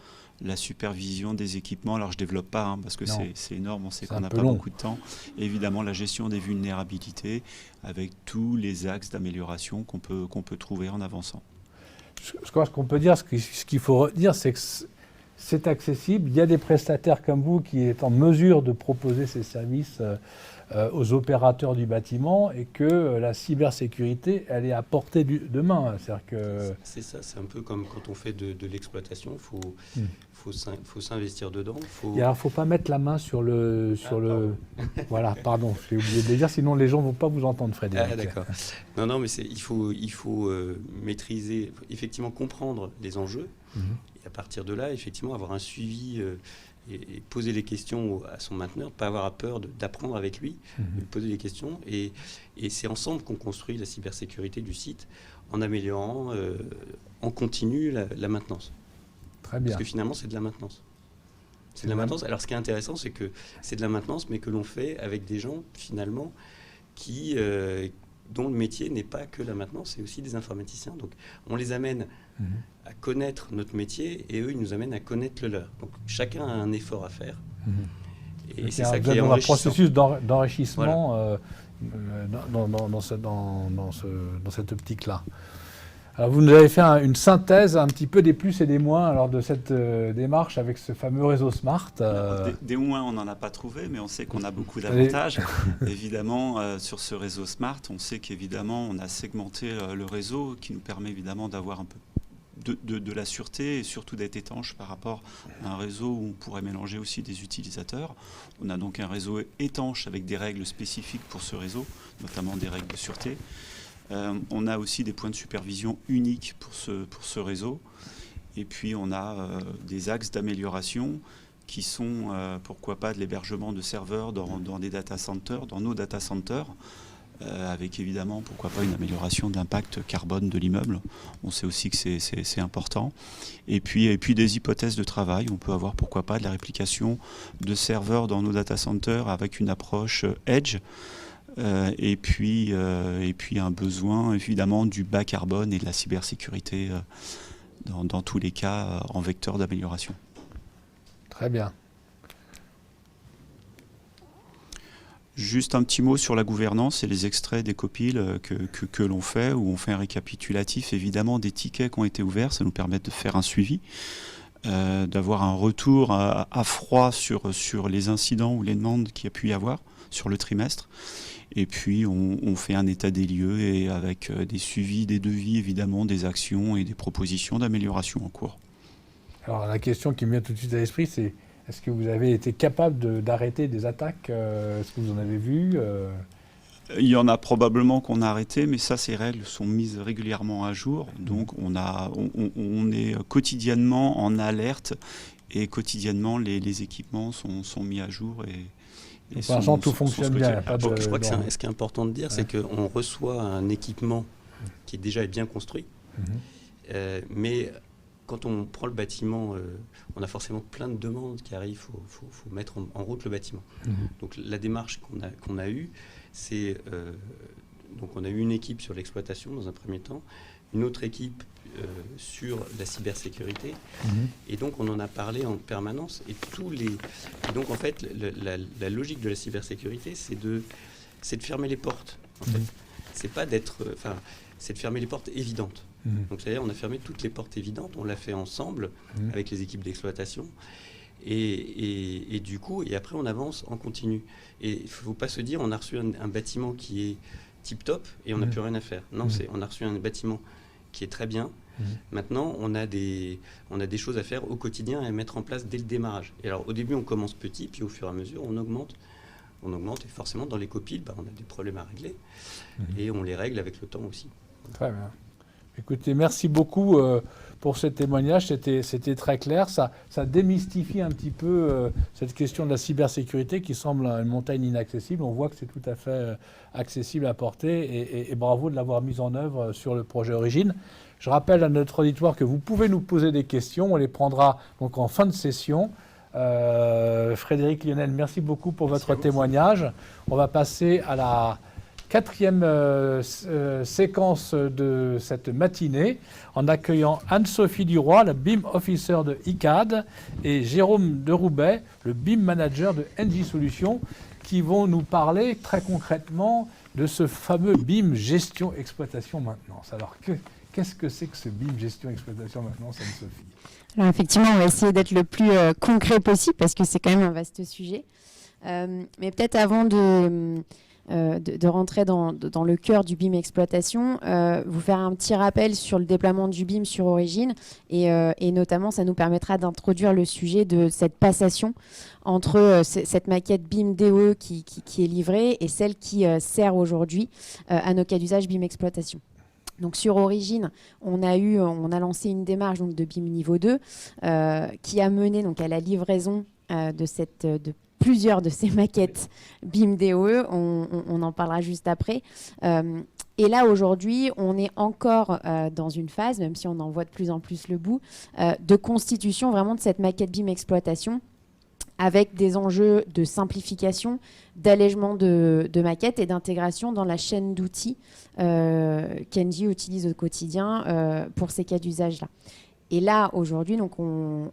la supervision des équipements, alors je ne développe pas parce que c'est énorme, on sait qu'on n'a pas beaucoup de temps, et évidemment la gestion des vulnérabilités avec tous les axes d'amélioration qu'on peut trouver en avançant. Ce qu'on peut dire, ce qu'il faut retenir, c'est que c'est accessible. Il y a des prestataires comme vous qui est en mesure de proposer ces services aux opérateurs du bâtiment et que la cybersécurité, elle est à portée de main. C'est ça, c'est un peu comme quand on fait de l'exploitation, il faut s'investir dedans. Il ne faut pas mettre la main sur le... Voilà, pardon, j'ai oublié de le dire, sinon les gens ne vont pas vous entendre, Frédéric. Ah, d'accord. Non, mais il faut maîtriser, effectivement comprendre les enjeux, et à partir de là, effectivement, avoir un suivi et poser les questions à son mainteneur, ne pas avoir peur d'apprendre avec lui, de poser les questions, et c'est ensemble qu'on construit la cybersécurité du site en améliorant en continu la maintenance. Très bien. Parce que finalement, c'est de la maintenance. C'est de la maintenance. Alors, ce qui est intéressant, c'est que c'est de la maintenance, mais que l'on fait avec des gens, finalement, dont le métier n'est pas que la maintenance, c'est aussi des informaticiens. Donc, on les amène à connaître notre métier, et eux, ils nous amènent à connaître le leur. Donc, chacun a un effort à faire. Et c'est ça qui est enrichissant. Un processus d'enrichissement dans cette optique-là. Alors vous nous avez fait une synthèse un petit peu des plus et des moins lors de cette démarche avec ce fameux réseau Smart. Des moins, on n'en a pas trouvé, mais on sait qu'on a beaucoup d'avantages. Évidemment, sur ce réseau Smart, on sait qu'évidemment, on a segmenté le réseau qui nous permet évidemment d'avoir un peu de la sûreté et surtout d'être étanche par rapport à un réseau où on pourrait mélanger aussi des utilisateurs. On a donc un réseau étanche avec des règles spécifiques pour ce réseau, notamment des règles de sûreté. On a aussi des points de supervision uniques pour ce réseau. Et puis, on a des axes d'amélioration qui sont, pourquoi pas, de l'hébergement de serveurs dans des data centers, dans nos data centers, avec évidemment, pourquoi pas, une amélioration de l'impact carbone de l'immeuble. On sait aussi que c'est important. Et puis des hypothèses de travail. On peut avoir, pourquoi pas, de la réplication de serveurs dans nos data centers avec une approche Edge, et puis un besoin évidemment du bas carbone et de la cybersécurité dans tous les cas en vecteur d'amélioration. Très bien. Juste un petit mot sur la gouvernance et les extraits des copiles que l'on fait, où on fait un récapitulatif évidemment des tickets qui ont été ouverts. Ça nous permet de faire un suivi, d'avoir un retour à froid sur les incidents ou les demandes qu'il y a pu y avoir sur le trimestre. Et puis on fait un état des lieux et avec des suivis, des devis évidemment, des actions et des propositions d'amélioration en cours. Alors la question qui me vient tout de suite à l'esprit, c'est est-ce que vous avez été capable d'arrêter des attaques? Est-ce que vous en avez vu? Il y en a probablement qu'on a arrêté, mais ça, ces règles sont mises régulièrement à jour. Donc on est quotidiennement en alerte et quotidiennement les équipements sont mis à jour. Et pour l'instant, tout fonctionne bien. Je crois que ce qui est important de dire, c'est qu'on reçoit un équipement qui déjà est bien construit, mais quand on prend le bâtiment, on a forcément plein de demandes qui arrivent, il faut mettre en route le bâtiment. Donc la démarche qu'on a eue, c'est... donc on a eu une équipe sur l'exploitation dans un premier temps, une autre équipe sur la cybersécurité, et donc on en a parlé en permanence. Et donc en fait, la logique de la cybersécurité, c'est de fermer les portes. En fait. C'est de fermer les portes évidentes. Donc c'est-à-dire on a fermé toutes les portes évidentes, on l'a fait ensemble avec les équipes d'exploitation et du coup, et après on avance en continu. Et il ne faut pas se dire on a reçu un bâtiment qui est tip-top et on n'a plus rien à faire. Non, on a reçu un bâtiment qui est très bien. Maintenant, on a des choses à faire au quotidien et à mettre en place dès le démarrage. Et alors au début on commence petit, puis au fur et à mesure on augmente et forcément dans les copiles, on a des problèmes à régler et on les règle avec le temps aussi. Très bien. Écoutez, merci beaucoup pour ce témoignage, c'était très clair. Ça démystifie un petit peu cette question de la cybersécurité qui semble une montagne inaccessible. On voit que c'est tout à fait accessible à porter et bravo de l'avoir mise en œuvre sur le projet Origine. Je rappelle à notre auditoire que vous pouvez nous poser des questions, on les prendra donc en fin de session. Frédéric Lionel, merci beaucoup pour votre témoignage. On va passer à la quatrième séquence de cette matinée en accueillant Anne-Sophie Duroy, la BIM Officer de ICAD, et Jérôme Deroubet, le BIM Manager de NJ Solutions, qui vont nous parler très concrètement de ce fameux BIM Gestion Exploitation Maintenance. Alors, qu'est-ce que c'est que ce BIM Gestion Exploitation Maintenance, Anne-Sophie? Alors effectivement, on va essayer d'être le plus concret possible parce que c'est quand même un vaste sujet. Mais peut-être avant de rentrer dans le cœur du BIM exploitation, vous faire un petit rappel sur le déploiement du BIM sur Origine et notamment ça nous permettra d'introduire le sujet de cette passation entre cette maquette BIM DOE qui est livrée et celle qui sert aujourd'hui à nos cas d'usage BIM exploitation. Donc sur Origine, on a lancé une démarche donc, de BIM niveau 2 qui a mené donc, à la livraison de plusieurs de ces maquettes BIM DOE, on en parlera juste après. Et là, aujourd'hui, on est encore dans une phase, même si on en voit de plus en plus le bout, de constitution vraiment de cette maquette BIM exploitation avec des enjeux de simplification, d'allègement de maquettes et d'intégration dans la chaîne d'outils qu'Engie utilise au quotidien pour ces cas d'usage-là. Et là, aujourd'hui, donc, on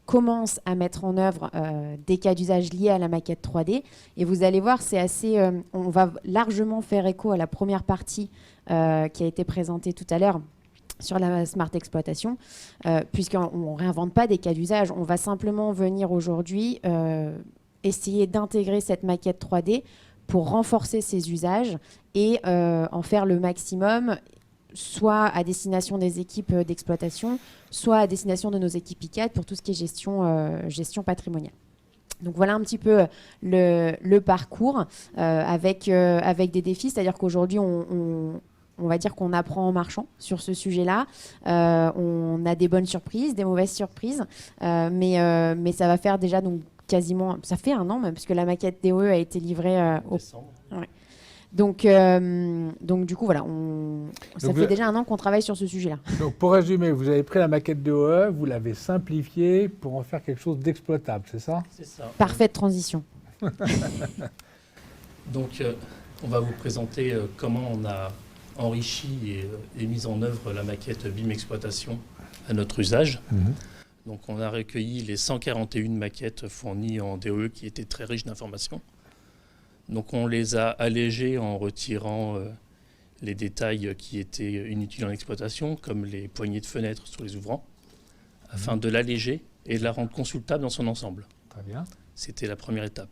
commence à mettre en œuvre des cas d'usage liés à la maquette 3D. Et vous allez voir, c'est assez, on va largement faire écho à la première partie qui a été présentée tout à l'heure sur la Smart Exploitation, puisqu'on ne réinvente pas des cas d'usage. On va simplement venir aujourd'hui essayer d'intégrer cette maquette 3D pour renforcer ses usages et en faire le maximum, soit à destination des équipes d'exploitation, soit à destination de nos équipes ICAD pour tout ce qui est gestion patrimoniale. Donc voilà un petit peu le parcours avec des défis, c'est-à-dire qu'aujourd'hui on va dire qu'on apprend en marchant sur ce sujet-là. On a des bonnes surprises, des mauvaises surprises, mais ça va faire déjà donc quasiment, ça fait 1 an même, puisque la maquette DOE a été livrée au décembre. Ouais. Donc du coup, voilà, ça fait déjà 1 an qu'on travaille sur ce sujet-là. Donc pour résumer, vous avez pris la maquette DOE, vous l'avez simplifiée pour en faire quelque chose d'exploitable, c'est ça? C'est ça. Parfaite transition. Donc On va vous présenter comment on a enrichi et mis en œuvre la maquette BIM Exploitation à notre usage. Donc on a recueilli les 141 maquettes fournies en DOE qui étaient très riches d'informations. Donc on les a allégées en retirant les détails qui étaient inutiles en exploitation, comme les poignées de fenêtres sur les ouvrants, afin de l'alléger et de la rendre consultable dans son ensemble. Très bien. C'était la première étape.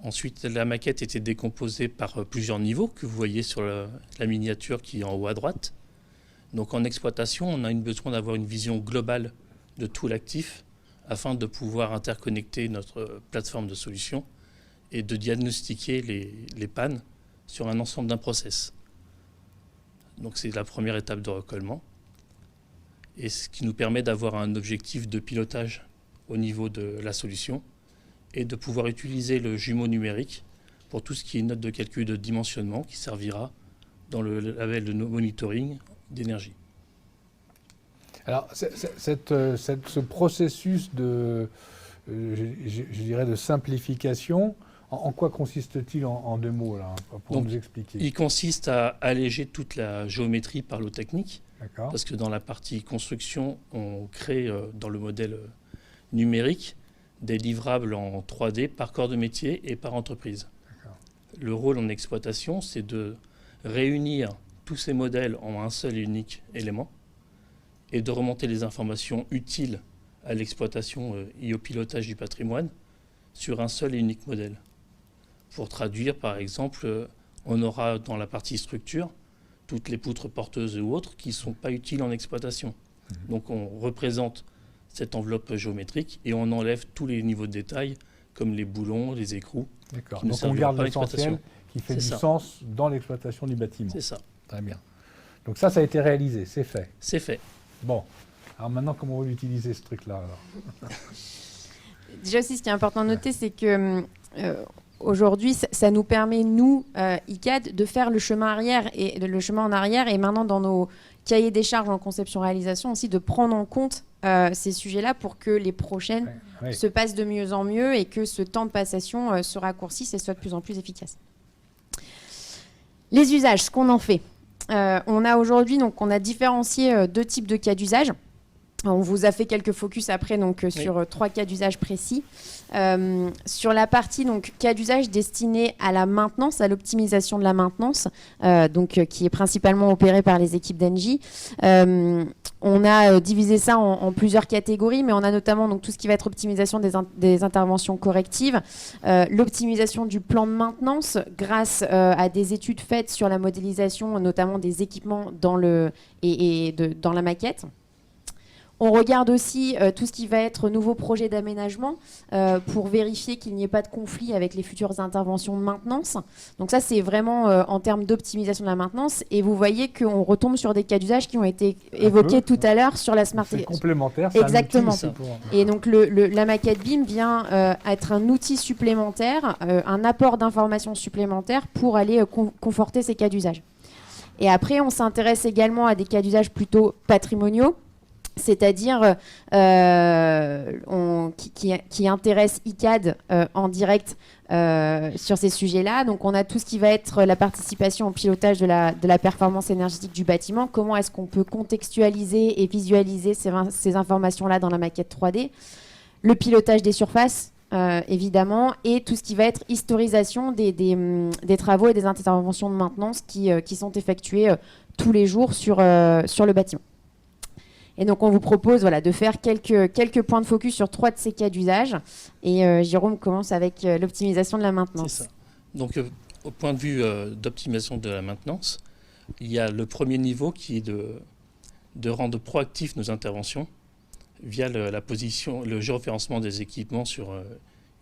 Ensuite, la maquette était décomposée par plusieurs niveaux que vous voyez sur la miniature qui est en haut à droite. Donc en exploitation, on a besoin d'avoir une vision globale de tout l'actif afin de pouvoir interconnecter notre plateforme de solutions et de diagnostiquer les pannes sur un ensemble d'un process. Donc c'est la première étape de recollement. Et ce qui nous permet d'avoir un objectif de pilotage au niveau de la solution et de pouvoir utiliser le jumeau numérique pour tout ce qui est note de calcul de dimensionnement qui servira dans le label de monitoring d'énergie. Alors, ce processus de, je dirais, de simplification, en quoi consiste-t-il en 2 mots, là, pour Donc, nous expliquer? Il consiste à alléger toute la géométrie par l'eau technique, D'accord. parce que dans la partie construction, on crée dans le modèle numérique des livrables en 3D par corps de métier et par entreprise. Le rôle en exploitation, c'est de réunir tous ces modèles en un seul et unique élément et de remonter les informations utiles à l'exploitation et au pilotage du patrimoine sur un seul et unique modèle. Pour traduire, par exemple, on aura dans la partie structure toutes les poutres porteuses ou autres qui ne sont pas utiles en exploitation. Donc on représente cette enveloppe géométrique et on enlève tous les niveaux de détail comme les boulons, les écrous. D'accord. Qui ne Donc on serviront garde pas à l'essentiel qui fait du sens dans l'exploitation du bâtiment. C'est ça. Très bien. Donc ça a été réalisé, c'est fait. C'est fait. Bon. Alors maintenant, comment on va l'utiliser, ce truc-là alors? Déjà aussi, ce qui est important de noter, c'est que aujourd'hui, ça nous permet, nous, ICAD, de faire le chemin arrière et le chemin en arrière, et maintenant dans nos cahiers des charges en conception-réalisation aussi, de prendre en compte ces sujets-là pour que les prochaines se passent de mieux en mieux et que ce temps de passation se raccourcisse et soit de plus en plus efficace. Les usages, ce qu'on en fait. On a aujourd'hui, donc, on a différencié 2 types de cas d'usage. On vous a fait quelques focus après donc, sur 3 cas d'usage précis. Sur la partie donc, cas d'usage destinée à la maintenance, à l'optimisation de la maintenance, qui est principalement opérée par les équipes d'Engie. On a divisé ça en plusieurs catégories, mais on a notamment donc, tout ce qui va être optimisation des interventions correctives, l'optimisation du plan de maintenance grâce à des études faites sur la modélisation, notamment des équipements dans la maquette. On regarde aussi tout ce qui va être nouveaux projets d'aménagement pour vérifier qu'il n'y ait pas de conflit avec les futures interventions de maintenance. Donc ça, c'est vraiment en termes d'optimisation de la maintenance. Et vous voyez qu'on retombe sur des cas d'usage qui ont été évoqués tout à l'heure sur la Smart. C'est complémentaire. Exactement. Et donc la maquette BIM vient être un outil supplémentaire, un apport d'informations supplémentaires pour aller conforter ces cas d'usage. Et après, on s'intéresse également à des cas d'usage plutôt patrimoniaux, c'est-à-dire qui intéresse ICAD en direct sur ces sujets-là. Donc on a tout ce qui va être la participation au pilotage de la performance énergétique du bâtiment. Comment est-ce qu'on peut contextualiser et visualiser ces informations-là dans la maquette 3D. Le pilotage des surfaces, évidemment, et tout ce qui va être historisation des travaux et des interventions de maintenance qui sont effectuées tous les jours sur le bâtiment. Et donc, on vous propose de faire quelques points de focus sur 3 de ces cas d'usage. Et Jérôme commence avec l'optimisation de la maintenance. C'est ça. Donc, au point de vue d'optimisation de la maintenance, il y a le premier niveau qui est de rendre proactifs nos interventions via le géoréférencement des équipements sur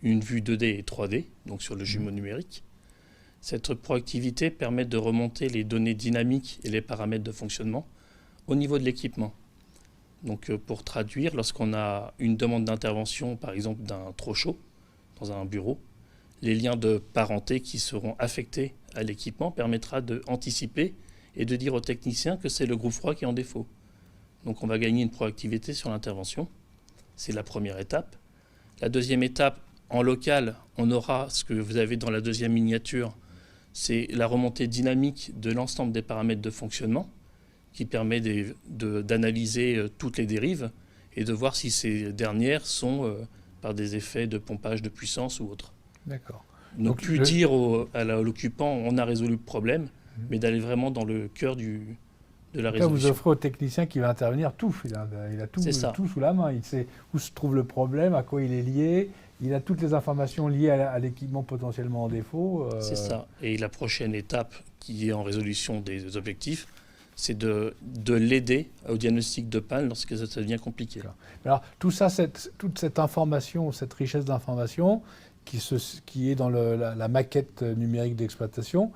une vue 2D et 3D, donc sur le jumeau numérique. Cette proactivité permet de remonter les données dynamiques et les paramètres de fonctionnement au niveau de l'équipement. Donc pour traduire, lorsqu'on a une demande d'intervention, par exemple d'un trop chaud dans un bureau, les liens de parenté qui seront affectés à l'équipement permettra d'anticiper et de dire aux techniciens que c'est le groupe froid qui est en défaut. Donc on va gagner une proactivité sur l'intervention. C'est la première étape. La deuxième étape, en local, on aura ce que vous avez dans la deuxième miniature, c'est la remontée dynamique de l'ensemble des paramètres de fonctionnement qui permet d'analyser toutes les dérives et de voir si ces dernières sont par des effets de pompage de puissance ou autre. D'accord. Donc plus dire à l'occupant on a résolu le problème, mais d'aller vraiment dans le cœur de la résolution. Vous offrez au technicien qui va intervenir tout. Il a tout sous la main. Il sait où se trouve le problème, à quoi il est lié. Il a toutes les informations liées à l'équipement potentiellement en défaut. C'est ça. Et la prochaine étape qui est en résolution des objectifs, c'est de l'aider au diagnostic de panne lorsque ça devient compliqué. Alors, tout ça, toute cette information, cette richesse d'informations qui est dans la maquette numérique d'exploitation,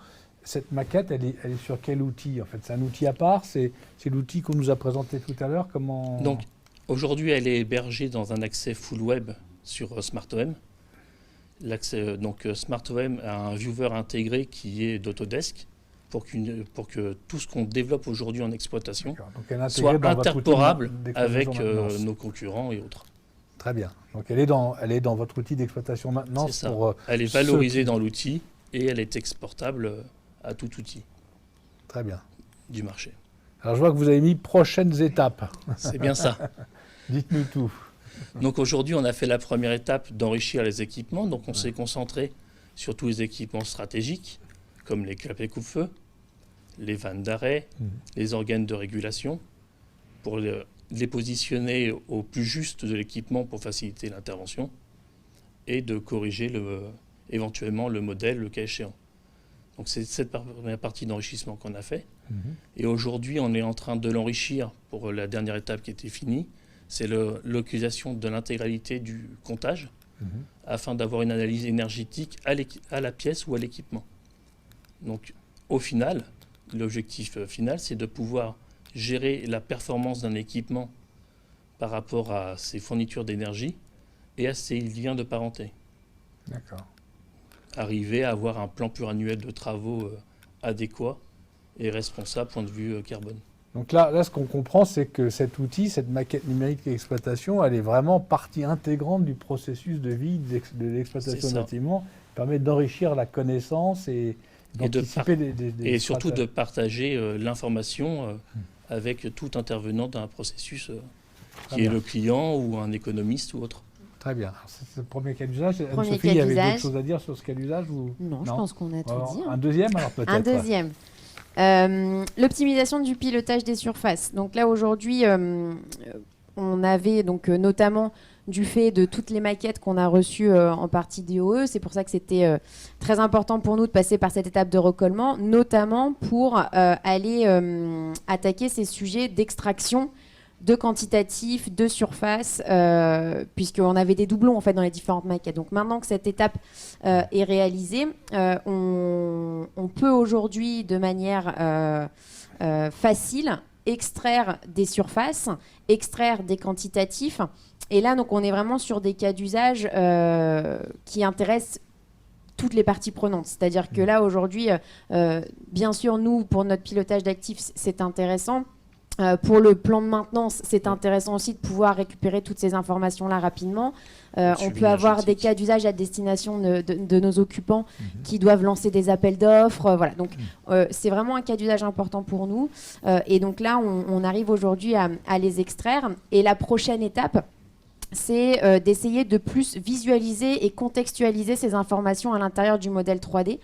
cette maquette, elle est sur quel outil en fait? C'est un outil à part? C'est l'outil qu'on nous a présenté tout à l'heure? Donc, aujourd'hui, elle est hébergée dans un accès full web sur SmartOM. Donc, SmartOM a un viewer intégré qui est d'Autodesk pour que tout ce qu'on développe aujourd'hui en exploitation soit interporable avec nos concurrents et autres. Très bien. Donc elle est dans votre outil d'exploitation maintenant. Elle est valorisée dans l'outil et elle est exportable à tout outil. Très bien. Du marché. Alors je vois que vous avez mis prochaines étapes. C'est bien ça. Dites-nous tout. Donc aujourd'hui, on a fait la première étape d'enrichir les équipements. Donc on s'est concentré sur tous les équipements stratégiques, comme les clapets coupe-feu, les vannes d'arrêt, les organes de régulation, pour les positionner au plus juste de l'équipement pour faciliter l'intervention et de corriger éventuellement le modèle, le cas échéant. Donc c'est cette première partie d'enrichissement qu'on a fait. Et aujourd'hui, on est en train de l'enrichir pour la dernière étape qui était finie. C'est l'utilisation de l'intégralité du comptage afin d'avoir une analyse énergétique à la pièce ou à l'équipement. Donc au final, l'objectif final, c'est de pouvoir gérer la performance d'un équipement par rapport à ses fournitures d'énergie et à ses liens de parenté. D'accord. Arriver à avoir un plan pluriannuel de travaux adéquat et responsable point de vue carbone. Donc là, ce qu'on comprend, c'est que cet outil, cette maquette numérique d'exploitation, elle est vraiment partie intégrante du processus de vie de l'exploitation du bâtiment, permet d'enrichir la connaissance et d'anticiper et surtout de partager l'information avec tout intervenant d'un processus qui est le client ou un économiste ou autre. Très bien. C'est le premier cas d'usage. Anne-Sophie, il y avait d'autres choses à dire sur ce cas d'usage Non, je pense qu'on a tout dit. Un deuxième alors peut-être. Un deuxième. L'optimisation du pilotage des surfaces. Donc là aujourd'hui, on avait donc notamment du fait de toutes les maquettes qu'on a reçues en partie DOE. C'est pour ça que c'était très important pour nous de passer par cette étape de recollement, notamment pour aller attaquer ces sujets d'extraction de quantitatif, de surface, puisqu'on avait des doublons en fait dans les différentes maquettes. Donc maintenant que cette étape est réalisée, on peut aujourd'hui de manière facile extraire des surfaces, extraire des quantitatifs. Et là, donc, on est vraiment sur des cas d'usage qui intéressent toutes les parties prenantes. C'est-à-dire que là, aujourd'hui, bien sûr, nous, pour notre pilotage d'actifs, c'est intéressant. Pour le plan de maintenance, c'est intéressant aussi de pouvoir récupérer toutes ces informations-là rapidement. On peut avoir des cas d'usage à destination de nos occupants qui doivent lancer des appels d'offres. Voilà. Donc, c'est vraiment un cas d'usage important pour nous. Et donc là, on arrive aujourd'hui à les extraire. Et la prochaine étape, c'est d'essayer de plus visualiser et contextualiser ces informations à l'intérieur du modèle 3D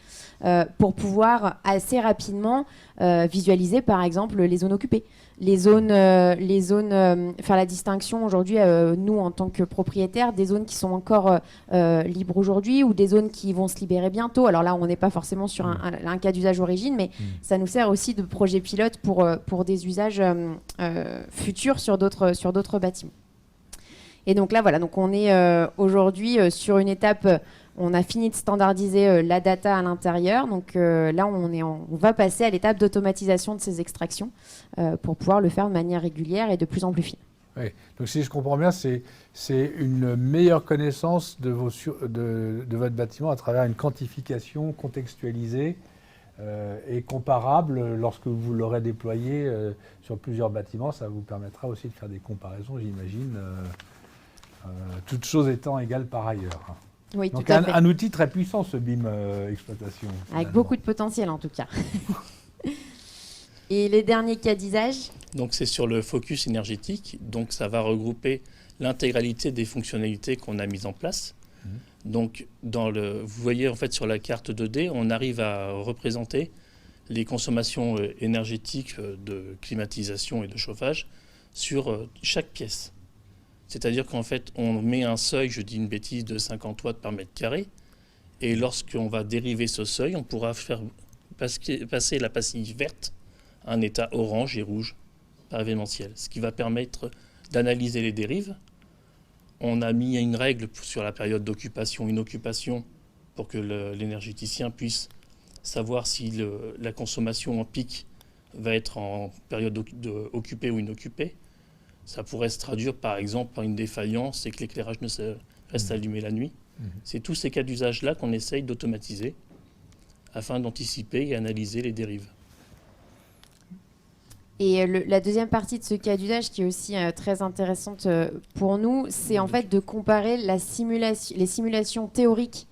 pour pouvoir assez rapidement visualiser, par exemple, les zones occupées. Les zones, faire la distinction aujourd'hui, nous en tant que propriétaires, des zones qui sont encore libres aujourd'hui ou des zones qui vont se libérer bientôt. Alors là, on n'est pas forcément sur un cas d'usage origine, mais ça nous sert aussi de projet pilote pour des usages futurs sur d'autres bâtiments. Et donc là, voilà, donc on est aujourd'hui sur une étape. On a fini de standardiser la data à l'intérieur. Donc là, on va passer à l'étape d'automatisation de ces extractions pour pouvoir le faire de manière régulière et de plus en plus fine. Oui. Donc si je comprends bien, c'est une meilleure connaissance de votre bâtiment à travers une quantification contextualisée et comparable. Lorsque vous l'aurez déployé sur plusieurs bâtiments, ça vous permettra aussi de faire des comparaisons, j'imagine, toutes choses étant égales par ailleurs. Oui, Donc tout à fait. un outil très puissant, ce BIM exploitation. Avec finalement. beaucoup de potentiel en tout cas. Et les derniers cas d'usage? Donc c'est sur le focus énergétique, donc ça va regrouper l'intégralité des fonctionnalités qu'on a mises en place. Donc vous voyez en fait sur la carte 2D, on arrive à représenter les consommations énergétiques de climatisation et de chauffage sur chaque pièce. C'est-à-dire qu'en fait on met un seuil, je dis une bêtise, de 50 watts par mètre carré, et lorsqu'on va dériver ce seuil, on pourra faire passer la pastille verte à un état orange et rouge par événementiel, ce qui va permettre d'analyser les dérives. On a mis une règle sur la période d'occupation-inoccupation pour que l'énergéticien puisse savoir si la consommation en pic va être en période occupée ou inoccupée. Ça pourrait se traduire par exemple par une défaillance et que l'éclairage ne reste allumé la nuit. C'est tous ces cas d'usage-là qu'on essaye d'automatiser afin d'anticiper et analyser les dérives. Et la deuxième partie de ce cas d'usage qui est aussi très intéressante pour nous, c'est en fait de comparer les simulations théoriques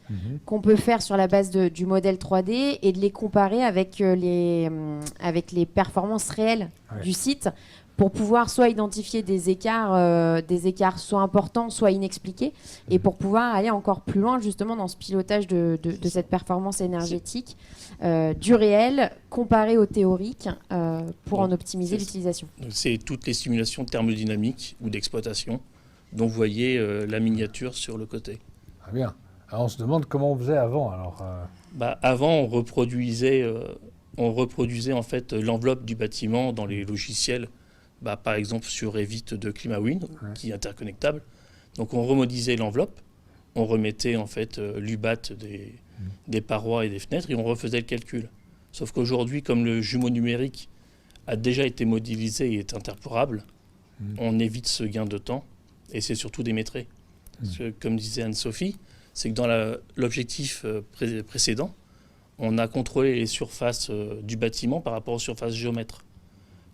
qu'on peut faire sur la base du modèle 3D et de les comparer avec les performances réelles du site pour pouvoir soit identifier des écarts soit importants, soit inexpliqués, et pour pouvoir aller encore plus loin justement dans ce pilotage de cette performance énergétique du réel comparé au théorique pour en optimiser l'utilisation. C'est toutes les simulations thermodynamiques ou d'exploitation dont vous voyez la miniature sur le côté. Très bien. Alors on se demande comment on faisait avant. Alors, avant, on reproduisait en fait l'enveloppe du bâtiment dans les logiciels. Par exemple sur Revit de ClimaWin, qui est interconnectable. Donc on remodélisait l'enveloppe, on remettait en fait l'UBAT des parois et des fenêtres et on refaisait le calcul. Sauf qu'aujourd'hui, comme le jumeau numérique a déjà été modélisé et est interporable, on évite ce gain de temps et c'est surtout démétré. Parce que, comme disait Anne-Sophie, c'est que dans l'objectif précédent, on a contrôlé les surfaces du bâtiment par rapport aux surfaces géomètres.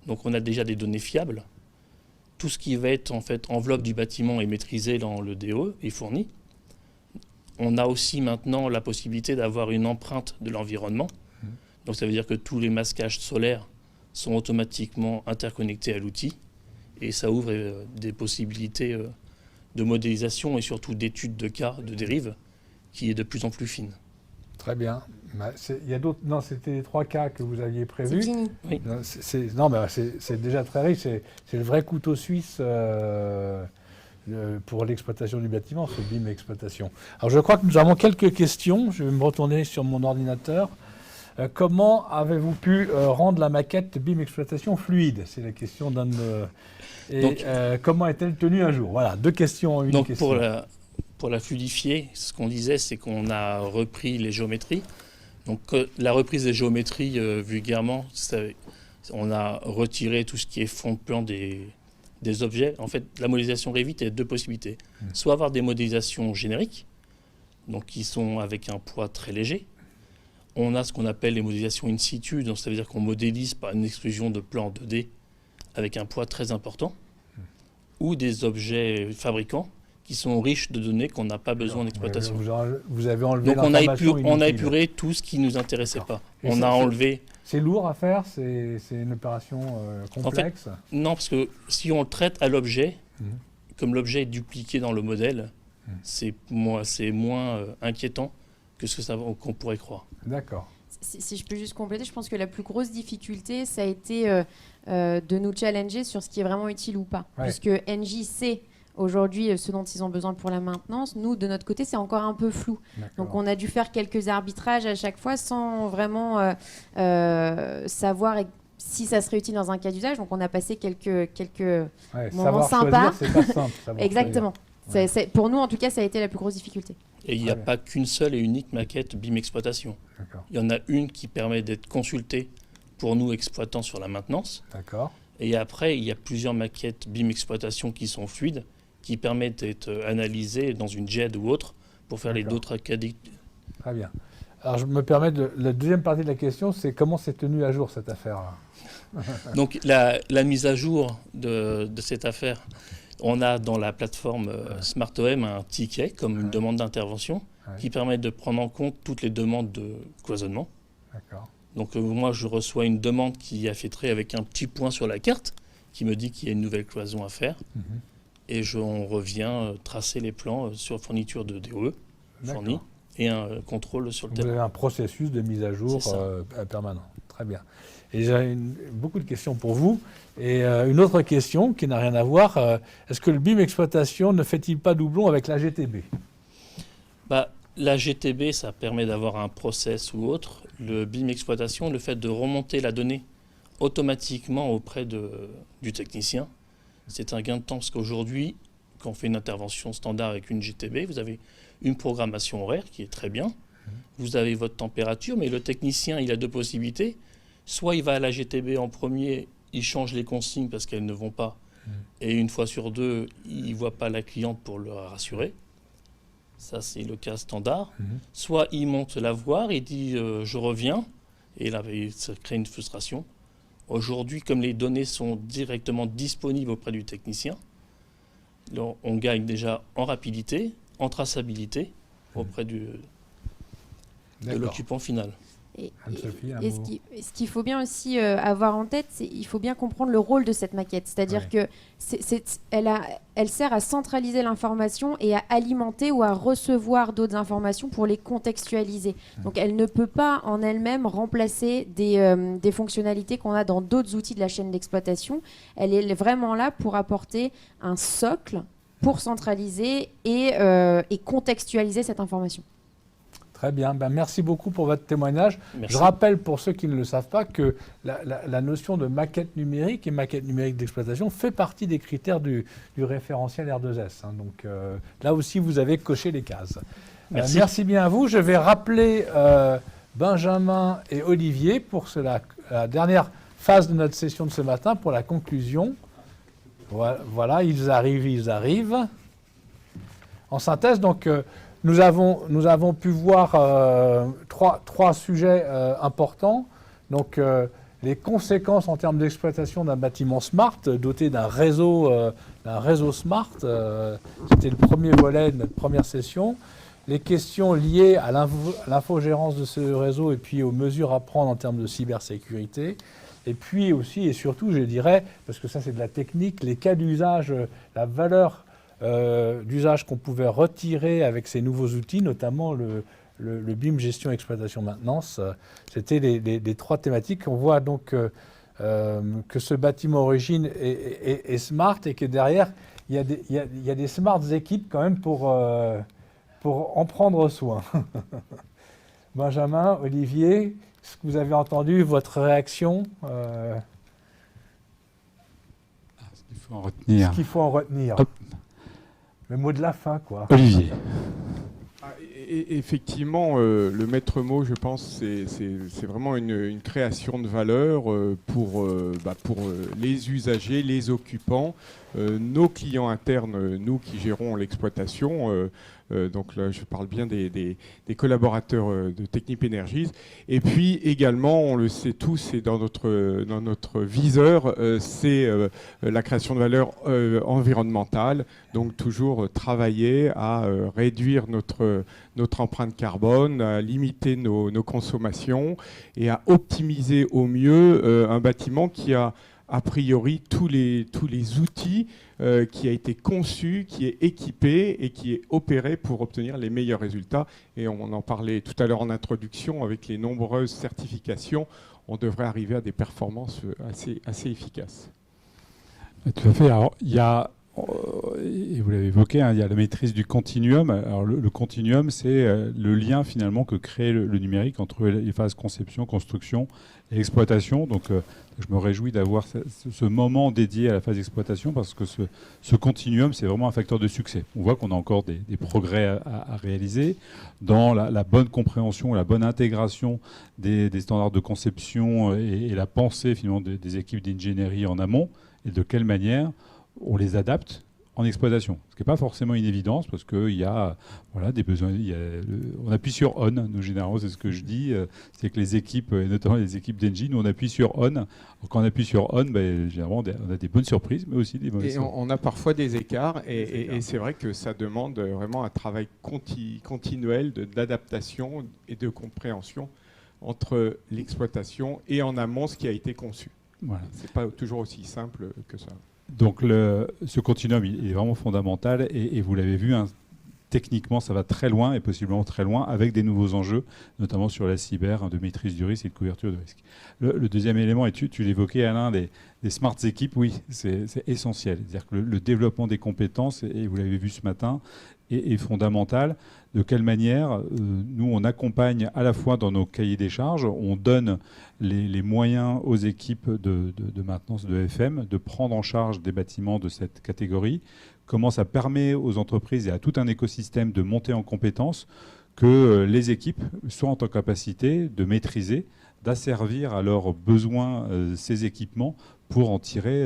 Donc on a déjà des données fiables. Tout ce qui va être en fait enveloppe du bâtiment est maîtrisé dans le DOE et fourni. On a aussi maintenant la possibilité d'avoir une empreinte de l'environnement. Donc ça veut dire que tous les masquages solaires sont automatiquement interconnectés à l'outil et ça ouvre des possibilités de modélisation et surtout d'études de cas de dérive qui est de plus en plus fine. très bien. Il y a d'autres. Non, c'était les 3 cas que vous aviez prévus. C'est fini. Oui. C'est déjà très riche. C'est le vrai couteau suisse pour l'exploitation du bâtiment, ce BIM exploitation. Alors je crois que nous avons quelques questions. Je vais me retourner sur mon ordinateur. Comment avez-vous pu rendre la maquette BIM exploitation fluide? C'est la question d'un de... Et comment est-elle tenue un jour? Voilà, 2 questions en une Donc question. pour la fluidifier, ce qu'on disait, c'est qu'on a repris les géométries. Donc la reprise des géométries, vulgairement, on a retiré tout ce qui est fond de plan des objets. En fait, la modélisation Revit a 2 possibilités. Soit avoir des modélisations génériques, donc qui sont avec un poids très léger. On a ce qu'on appelle les modélisations in situ, donc ça veut dire qu'on modélise par une extrusion de plan 2D avec un poids très important, ou des objets fabricants qui sont riches de données qu'on n'a pas besoin d'exploitation. Vous avez enlevé Donc on a inutile. épuré tout ce qui ne nous intéressait pas. On a enlevé... C'est lourd à faire, c'est une opération complexe. En fait, non, parce que si on le traite à l'objet, comme l'objet est dupliqué dans le modèle, c'est moins inquiétant que ce qu'on pourrait croire. D'accord. Si je peux juste compléter, je pense que la plus grosse difficulté, ça a été de nous challenger sur ce qui est vraiment utile ou pas. Ouais. Puisque NJ sait aujourd'hui ce dont ils ont besoin pour la maintenance. Nous, de notre côté, c'est encore un peu flou. Donc on a dû faire quelques arbitrages à chaque fois sans vraiment savoir si ça serait utile dans un cas d'usage. Donc on a passé quelques moments sympas. Choisir, c'est pas simple. Exactement. Pour nous, en tout cas, ça a été la plus grosse difficulté. Et il n'y a pas qu'une seule et unique maquette BIM exploitation. Il y en a une qui permet d'être consultée pour nous exploitants sur la maintenance. D'accord. Et après, il y a plusieurs maquettes BIM exploitation qui sont fluides, qui permettent d'être analysées dans une JED ou autre pour faire les d'autres cas. Très bien. Alors je me permets la deuxième partie de la question, c'est comment c'est tenu à jour cette affaire-là? Donc la mise à jour de cette affaire, on a dans la plateforme SmartOM un ticket comme une demande d'intervention Ouais. qui permettent de prendre en compte toutes les demandes de cloisonnement. D'accord. Donc moi, je reçois une demande qui est fait avec un petit point sur la carte qui me dit qu'il y a une nouvelle cloison à faire. Et on revient tracer les plans sur fourniture de DOE fournie et un contrôle sur le Vous terrain. avez un processus de mise à jour permanent. Très bien. Et j'ai beaucoup de questions pour vous. Et une autre question qui n'a rien à voir, est-ce que le BIM exploitation ne fait-il pas doublon avec la GTB? La GTB, ça permet d'avoir un process ou autre. Le BIM exploitation, le fait de remonter la donnée automatiquement auprès du technicien, c'est un gain de temps parce qu'aujourd'hui, quand on fait une intervention standard avec une GTB, vous avez une programmation horaire qui est très bien. Vous avez votre température, mais le technicien, il a deux possibilités. Soit il va à la GTB en premier, il change les consignes parce qu'elles ne vont pas. Et une fois sur deux, il ne voit pas la cliente pour le rassurer. Ça, c'est le cas standard. Soit il monte la voir, il dit je reviens. Et là, ça crée une frustration. Aujourd'hui, comme les données sont directement disponibles auprès du technicien, on gagne déjà en rapidité, en traçabilité auprès de l'occupant final. Et ce qu'il faut bien aussi avoir en tête, c'est qu'il faut bien comprendre le rôle de cette maquette. C'est-à-dire que elle sert à centraliser l'information et à alimenter ou à recevoir d'autres informations pour les contextualiser. Donc elle ne peut pas en elle-même remplacer des fonctionnalités qu'on a dans d'autres outils de la chaîne d'exploitation. Elle est vraiment là pour apporter un socle pour centraliser et contextualiser cette information. Très bien. Merci beaucoup pour votre témoignage. Merci. Je rappelle pour ceux qui ne le savent pas que la notion de maquette numérique et maquette numérique d'exploitation fait partie des critères du référentiel R2S. Donc là aussi, vous avez coché les cases. Merci bien à vous. Je vais rappeler Benjamin et Olivier pour la dernière phase de notre session de ce matin, pour la conclusion. Voilà, ils arrivent. En synthèse, donc... Nous avons pu voir trois sujets importants. Donc, les conséquences en termes d'exploitation d'un bâtiment smart, doté d'un réseau smart. C'était le premier volet de notre première session. Les questions liées à l'infogérance de ce réseau et puis aux mesures à prendre en termes de cybersécurité. Et puis aussi et surtout, je dirais, parce que ça c'est de la technique, les cas d'usage, la valeur d'usage qu'on pouvait retirer avec ces nouveaux outils, notamment le BIM gestion, exploitation, maintenance. C'était les trois thématiques. On voit donc que ce bâtiment origine est smart et que derrière, il y a des smart équipes quand même pour en prendre soin. Benjamin, Olivier, est-ce que vous avez entendu votre réaction Ce qu'il faut en retenir. Ce qu'il faut en retenir. Hop. Le mot de la fin, quoi. Olivier. Effectivement, le maître mot, je pense, c'est vraiment une création de valeur pour les usagers, les occupants, nos clients internes, nous qui gérons l'exploitation. Donc là, je parle bien des collaborateurs de Technip Energies. Et puis également, on le sait tous, c'est dans notre viseur, c'est la création de valeur environnementale. Donc toujours travailler à réduire notre empreinte carbone, à limiter nos consommations et à optimiser au mieux un bâtiment qui a priori tous les outils, qui a été conçu, qui est équipé et qui est opéré pour obtenir les meilleurs résultats. Et on en parlait tout à l'heure en introduction, avec les nombreuses certifications, on devrait arriver à des performances assez efficaces. Tout à fait. Alors, il y a, et vous l'avez évoqué, il y a la maîtrise du continuum. Alors, le continuum, c'est le lien finalement que crée le numérique entre les phases conception, construction et exploitation. Donc, je me réjouis d'avoir ce moment dédié à la phase d'exploitation parce que ce continuum, c'est vraiment un facteur de succès. On voit qu'on a encore des progrès à réaliser dans la bonne compréhension, la bonne intégration des standards de conception et la pensée finalement des équipes d'ingénierie en amont et de quelle manière on les adapte en exploitation. Ce qui n'est pas forcément une évidence parce qu'il y a des besoins. On appuie sur on, nous généralement, c'est ce que je dis. C'est que les équipes, et notamment les équipes d'Engie, nous on appuie sur on. Quand on appuie sur on, généralement on a des bonnes surprises, mais aussi des mauvaises surprises. Et on a parfois des écarts, et c'est vrai que ça demande vraiment un travail continuel d'adaptation et de compréhension entre l'exploitation et en amont ce qui a été conçu. Voilà. C'est pas toujours aussi simple que ça. Donc ce continuum il est vraiment fondamental et vous l'avez vu, hein, techniquement ça va très loin et possiblement très loin avec des nouveaux enjeux, notamment sur la cyber, de maîtrise du risque et de couverture de risque. Le deuxième élément, et tu l'évoquais Alain, des smart équipes, oui, c'est essentiel. C'est-à-dire que le développement des compétences, et vous l'avez vu ce matin, est fondamental. De quelle manière nous, on accompagne à la fois dans nos cahiers des charges, on donne les moyens aux équipes de maintenance de FM de prendre en charge des bâtiments de cette catégorie, comment ça permet aux entreprises et à tout un écosystème de monter en compétences, que les équipes soient en capacité de maîtriser, d'asservir à leurs besoins ces équipements pour en tirer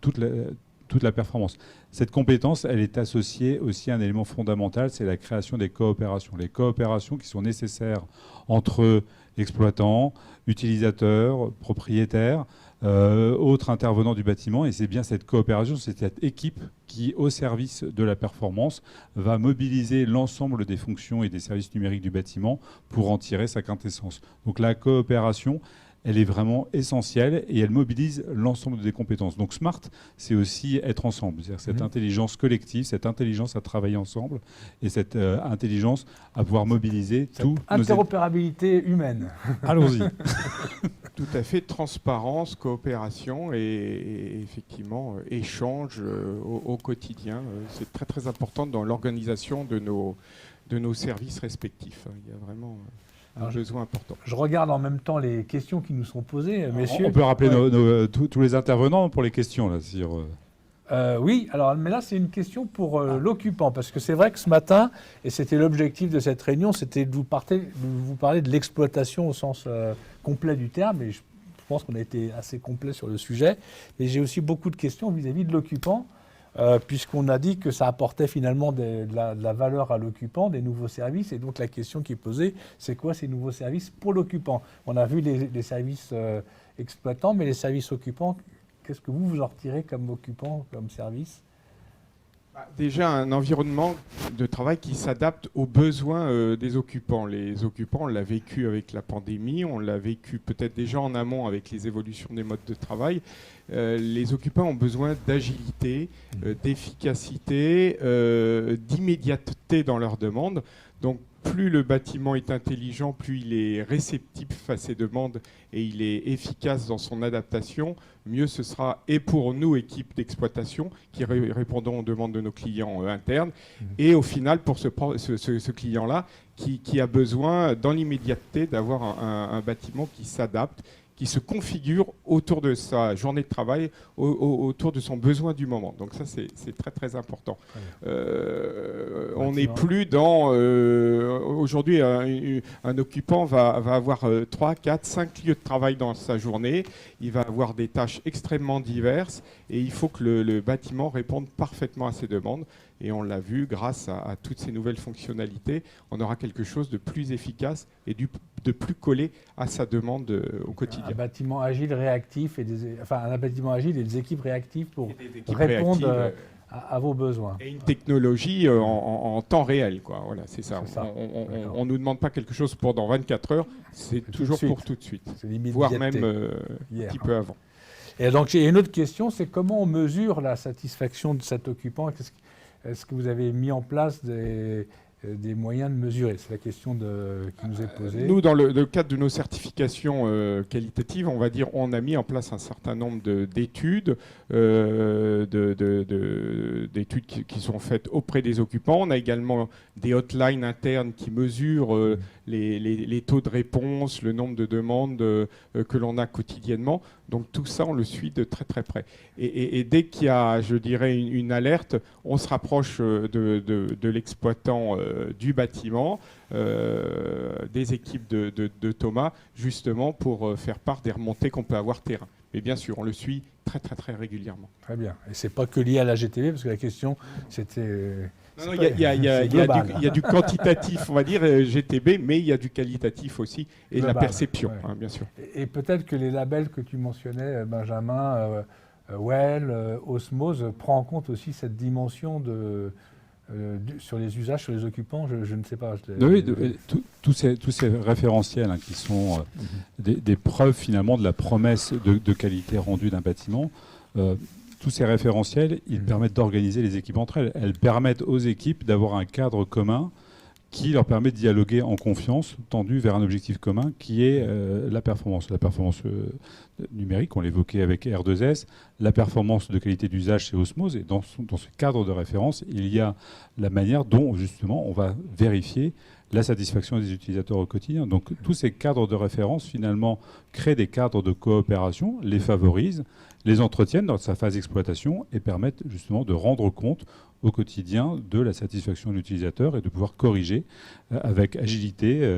toute la performance. Cette compétence, elle est associée aussi à un élément fondamental, c'est la création des coopérations. Les coopérations qui sont nécessaires entre exploitants, utilisateurs, propriétaires, autres intervenants du bâtiment. Et c'est bien cette coopération, c'est cette équipe qui, au service de la performance, va mobiliser l'ensemble des fonctions et des services numériques du bâtiment pour en tirer sa quintessence. Donc la coopération, elle est vraiment essentielle et elle mobilise l'ensemble des compétences. Donc Smart, c'est aussi être ensemble. C'est-à-dire cette intelligence collective, cette intelligence à travailler ensemble et cette intelligence à pouvoir mobiliser tout. Interopérabilité humaine. Allons-y. Tout à fait, transparence, coopération et effectivement échange au quotidien. C'est très très important dans l'organisation de nos services respectifs. Il y a vraiment un besoin important. Je regarde en même temps les questions qui nous sont posées, messieurs. On peut rappeler tous les intervenants pour les questions là, sur... Oui, mais là c'est une question pour l'occupant, parce que c'est vrai que ce matin, et c'était l'objectif de cette réunion, c'était de vous parler de l'exploitation au sens complet du terme, et je pense qu'on a été assez complet sur le sujet, mais j'ai aussi beaucoup de questions vis-à-vis de l'occupant, puisqu'on a dit que ça apportait finalement de la valeur à l'occupant, des nouveaux services, et donc la question qui est posée, c'est quoi ces nouveaux services pour l'occupant? On a vu les services exploitants, mais les services occupants, qu'est-ce que vous en retirez comme occupant, comme service? Déjà, un environnement de travail qui s'adapte aux besoins des occupants. Les occupants, on l'a vécu avec la pandémie, on l'a vécu peut-être déjà en amont avec les évolutions des modes de travail. Les occupants ont besoin d'agilité, d'efficacité, d'immédiateté dans leurs demandes. Donc, plus le bâtiment est intelligent, plus il est réceptif à ces demandes et il est efficace dans son adaptation, mieux ce sera et pour nous, équipe d'exploitation, qui répondons aux demandes de nos clients internes, et au final pour ce client-là qui a besoin dans l'immédiateté d'avoir un bâtiment qui s'adapte, qui se configure autour de sa journée de travail, autour de son besoin du moment. Donc ça, c'est très très important. On n'est plus dans... Aujourd'hui, un occupant va avoir 3, 4, 5 lieux de travail dans sa journée. Il va avoir des tâches extrêmement diverses et il faut que le bâtiment réponde parfaitement à ses demandes. Et on l'a vu, grâce à toutes ces nouvelles fonctionnalités, on aura quelque chose de plus efficace et de plus collé à sa demande au quotidien. Un bâtiment agile, réactif, un bâtiment agile et des équipes réactives pour répondre à vos besoins. Et une technologie en temps réel, quoi. Voilà, c'est ça. On ne nous demande pas quelque chose pour dans 24 heures, c'est toujours pour tout de suite, voire même un petit peu avant. Et donc, j'ai une autre question, c'est comment on mesure la satisfaction de cet occupant? Est-ce que vous avez mis en place des moyens de mesurer? C'est la question qui nous est posée. Nous, dans le cadre de nos certifications qualitatives, on va dire, on a mis en place un certain nombre d'études, d'études qui sont faites auprès des occupants. On a également des hotlines internes qui mesurent les taux de réponse, le nombre de demandes que l'on a quotidiennement. Donc tout ça, on le suit de très très près. Et dès qu'il y a, je dirais, une alerte, on se rapproche de l'exploitant du bâtiment, des équipes de Thomas, justement pour faire part des remontées qu'on peut avoir terrain. Mais bien sûr, on le suit très très très régulièrement. Très bien. Et c'est pas que lié à la GTB, parce que la question, c'était... Non, il y a du quantitatif, on va dire, GTB, mais il y a du qualitatif aussi, et de la perception, ouais. bien sûr. Et peut-être que les labels que tu mentionnais, Benjamin, Well, Osmose, prend en compte aussi cette dimension sur les usages, sur les occupants, je ne sais pas. Oui, tous ces référentiels qui sont des preuves finalement de la promesse de qualité rendue d'un bâtiment, tous ces référentiels, ils permettent d'organiser les équipes entre elles. Elles permettent aux équipes d'avoir un cadre commun qui leur permet de dialoguer en confiance, tendu vers un objectif commun qui est la performance. La performance numérique, on l'évoquait avec R2S, la performance de qualité d'usage chez Osmose, et dans ce cadre de référence, il y a la manière dont justement on va vérifier la satisfaction des utilisateurs au quotidien. Donc tous ces cadres de référence finalement créent des cadres de coopération, les favorisent, les entretiennent dans sa phase d'exploitation et permettent justement de rendre compte au quotidien de la satisfaction de l'utilisateur et de pouvoir corriger avec agilité,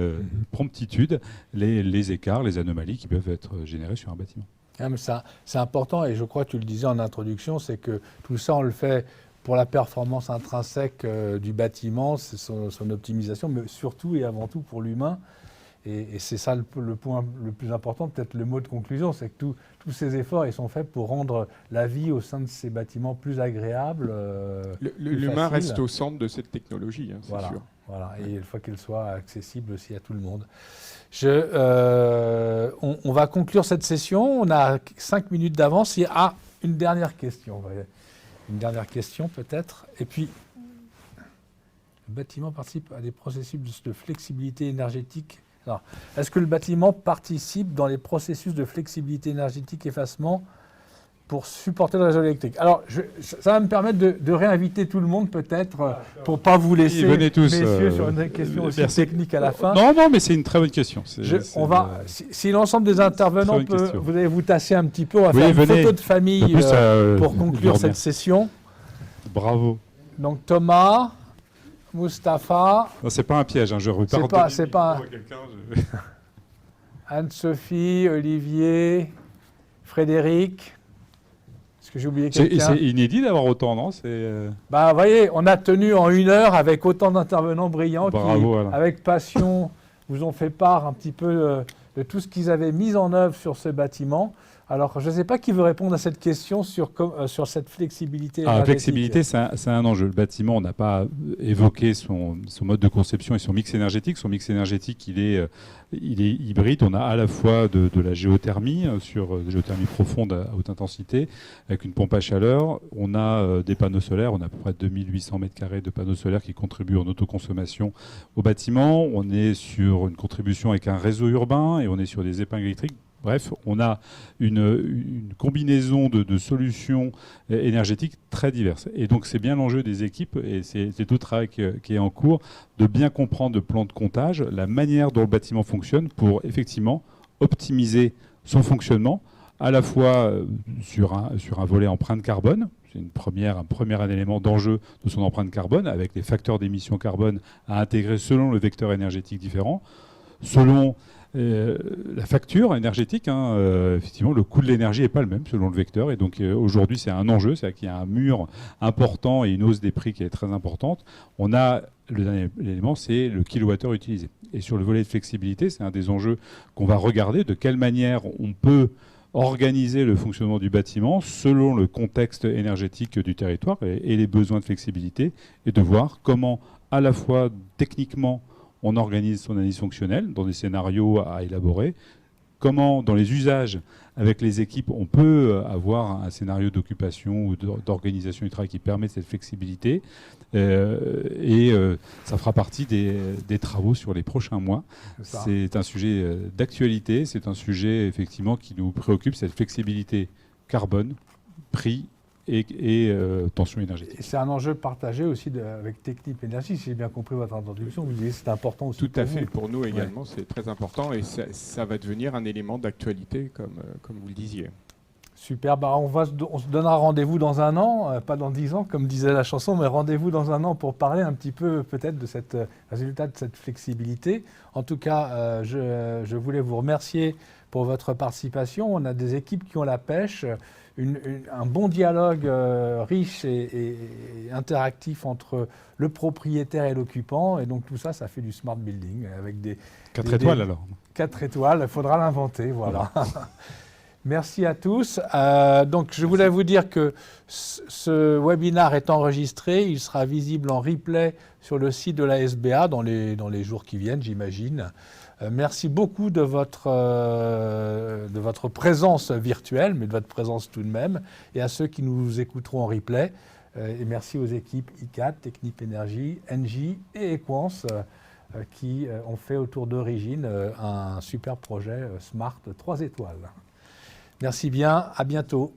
promptitude, les écarts, les anomalies qui peuvent être générées sur un bâtiment. Ah, mais c'est important, et je crois que tu le disais en introduction, c'est que tout ça, on le fait pour la performance intrinsèque du bâtiment, c'est son optimisation, mais surtout et avant tout pour l'humain. Et c'est ça le point le plus important, peut-être le mot de conclusion, c'est que tous ces efforts ils sont faits pour rendre la vie au sein de ces bâtiments plus agréable. L'humain reste au centre de cette technologie, c'est sûr. Voilà, et il faut qu'elle soit accessible aussi à tout le monde. On va conclure cette session, on a 5 minutes d'avance. Il y a une dernière question. Une dernière question peut-être. Et puis, le bâtiment participe à des processus de flexibilité énergétique. Alors, est-ce que le bâtiment participe dans les processus de flexibilité énergétique effacement pour supporter le réseau électrique? Alors, ça va me permettre de réinviter tout le monde peut-être pour ne pas vous laisser, venez tous, messieurs, sur une question aussi technique à la fin. Non, mais c'est une très bonne question. Si l'ensemble des intervenants vous allez vous tasser un petit peu, on va faire une photo de famille pour conclure cette session. Bravo. Donc Thomas, Mustapha. Non, c'est pas un piège, je repars. C'est pas. Anne-Sophie, Olivier, Frédéric. Est-ce que j'ai oublié quelqu'un? C'est inédit d'avoir autant, non? Vous voyez, on a tenu en 1 heure avec autant d'intervenants brillants qui, avec passion, vous ont fait part un petit peu de tout ce qu'ils avaient mis en œuvre sur ce bâtiment. Alors, je ne sais pas qui veut répondre à cette question sur cette flexibilité énergétique. La flexibilité, c'est un enjeu. Le bâtiment, on n'a pas évoqué son mode de conception et son mix énergétique. Son mix énergétique, il est hybride. On a à la fois de la géothermie, sur de géothermie profonde à haute intensité, avec une pompe à chaleur. On a des panneaux solaires. On a à peu près 2800 m² de panneaux solaires qui contribuent en autoconsommation au bâtiment. On est sur une contribution avec un réseau urbain et on est sur des épingles électriques. Bref, on a une combinaison de solutions énergétiques très diverses. Et donc, c'est bien l'enjeu des équipes, et c'est tout le travail qui est en cours, de bien comprendre le plan de comptage, la manière dont le bâtiment fonctionne pour effectivement optimiser son fonctionnement, à la fois sur un volet empreinte carbone. C'est un premier élément d'enjeu de son empreinte carbone, avec les facteurs d'émission carbone à intégrer selon le vecteur énergétique différent, selon la facture énergétique, effectivement, le coût de l'énergie n'est pas le même selon le vecteur. Et donc aujourd'hui, c'est un enjeu, c'est-à-dire qu'il y a un mur important et une hausse des prix qui est très importante. On a le dernier élément, c'est le kilowattheure utilisé. Et sur le volet de flexibilité, c'est un des enjeux qu'on va regarder, de quelle manière on peut organiser le fonctionnement du bâtiment selon le contexte énergétique du territoire et les besoins de flexibilité, et de voir comment, à la fois techniquement, on organise son analyse fonctionnelle dans des scénarios à élaborer. Comment, dans les usages avec les équipes, on peut avoir un scénario d'occupation ou d'organisation du travail qui permet cette flexibilité. Ça fera partie des travaux sur les prochains mois. C'est un sujet d'actualité, c'est un sujet effectivement qui nous préoccupe, cette flexibilité carbone, prix et tension énergétique. C'est un enjeu partagé aussi avec Technip Énergie, si j'ai bien compris votre introduction. Vous disiez que c'est important aussi. Tout à fait, pour nous également, c'est très important, et ça va devenir un élément d'actualité, comme vous le disiez. Super, on se donnera rendez-vous dans un an, pas dans 10 ans comme disait la chanson, mais rendez-vous dans un an pour parler un petit peu peut-être de cette résultat de cette flexibilité. En tout cas, je voulais vous remercier pour votre participation. On a des équipes qui ont la pêche, un bon dialogue riche et interactif entre le propriétaire et l'occupant. Et donc tout ça, ça fait du smart building avec des 4 étoiles alors. 4 étoiles, il faudra l'inventer, voilà. Merci à tous. Donc, je voulais vous dire que ce webinaire est enregistré. Il sera visible en replay sur le site de la SBA dans les jours qui viennent, j'imagine. Merci beaucoup de votre présence virtuelle, mais de votre présence tout de même, et à ceux qui nous écouteront en replay. Et merci aux équipes ICAD, Technip Energy, Engie et Equans qui ont fait autour d'Origine un super projet Smart 3 étoiles. Merci bien, à bientôt.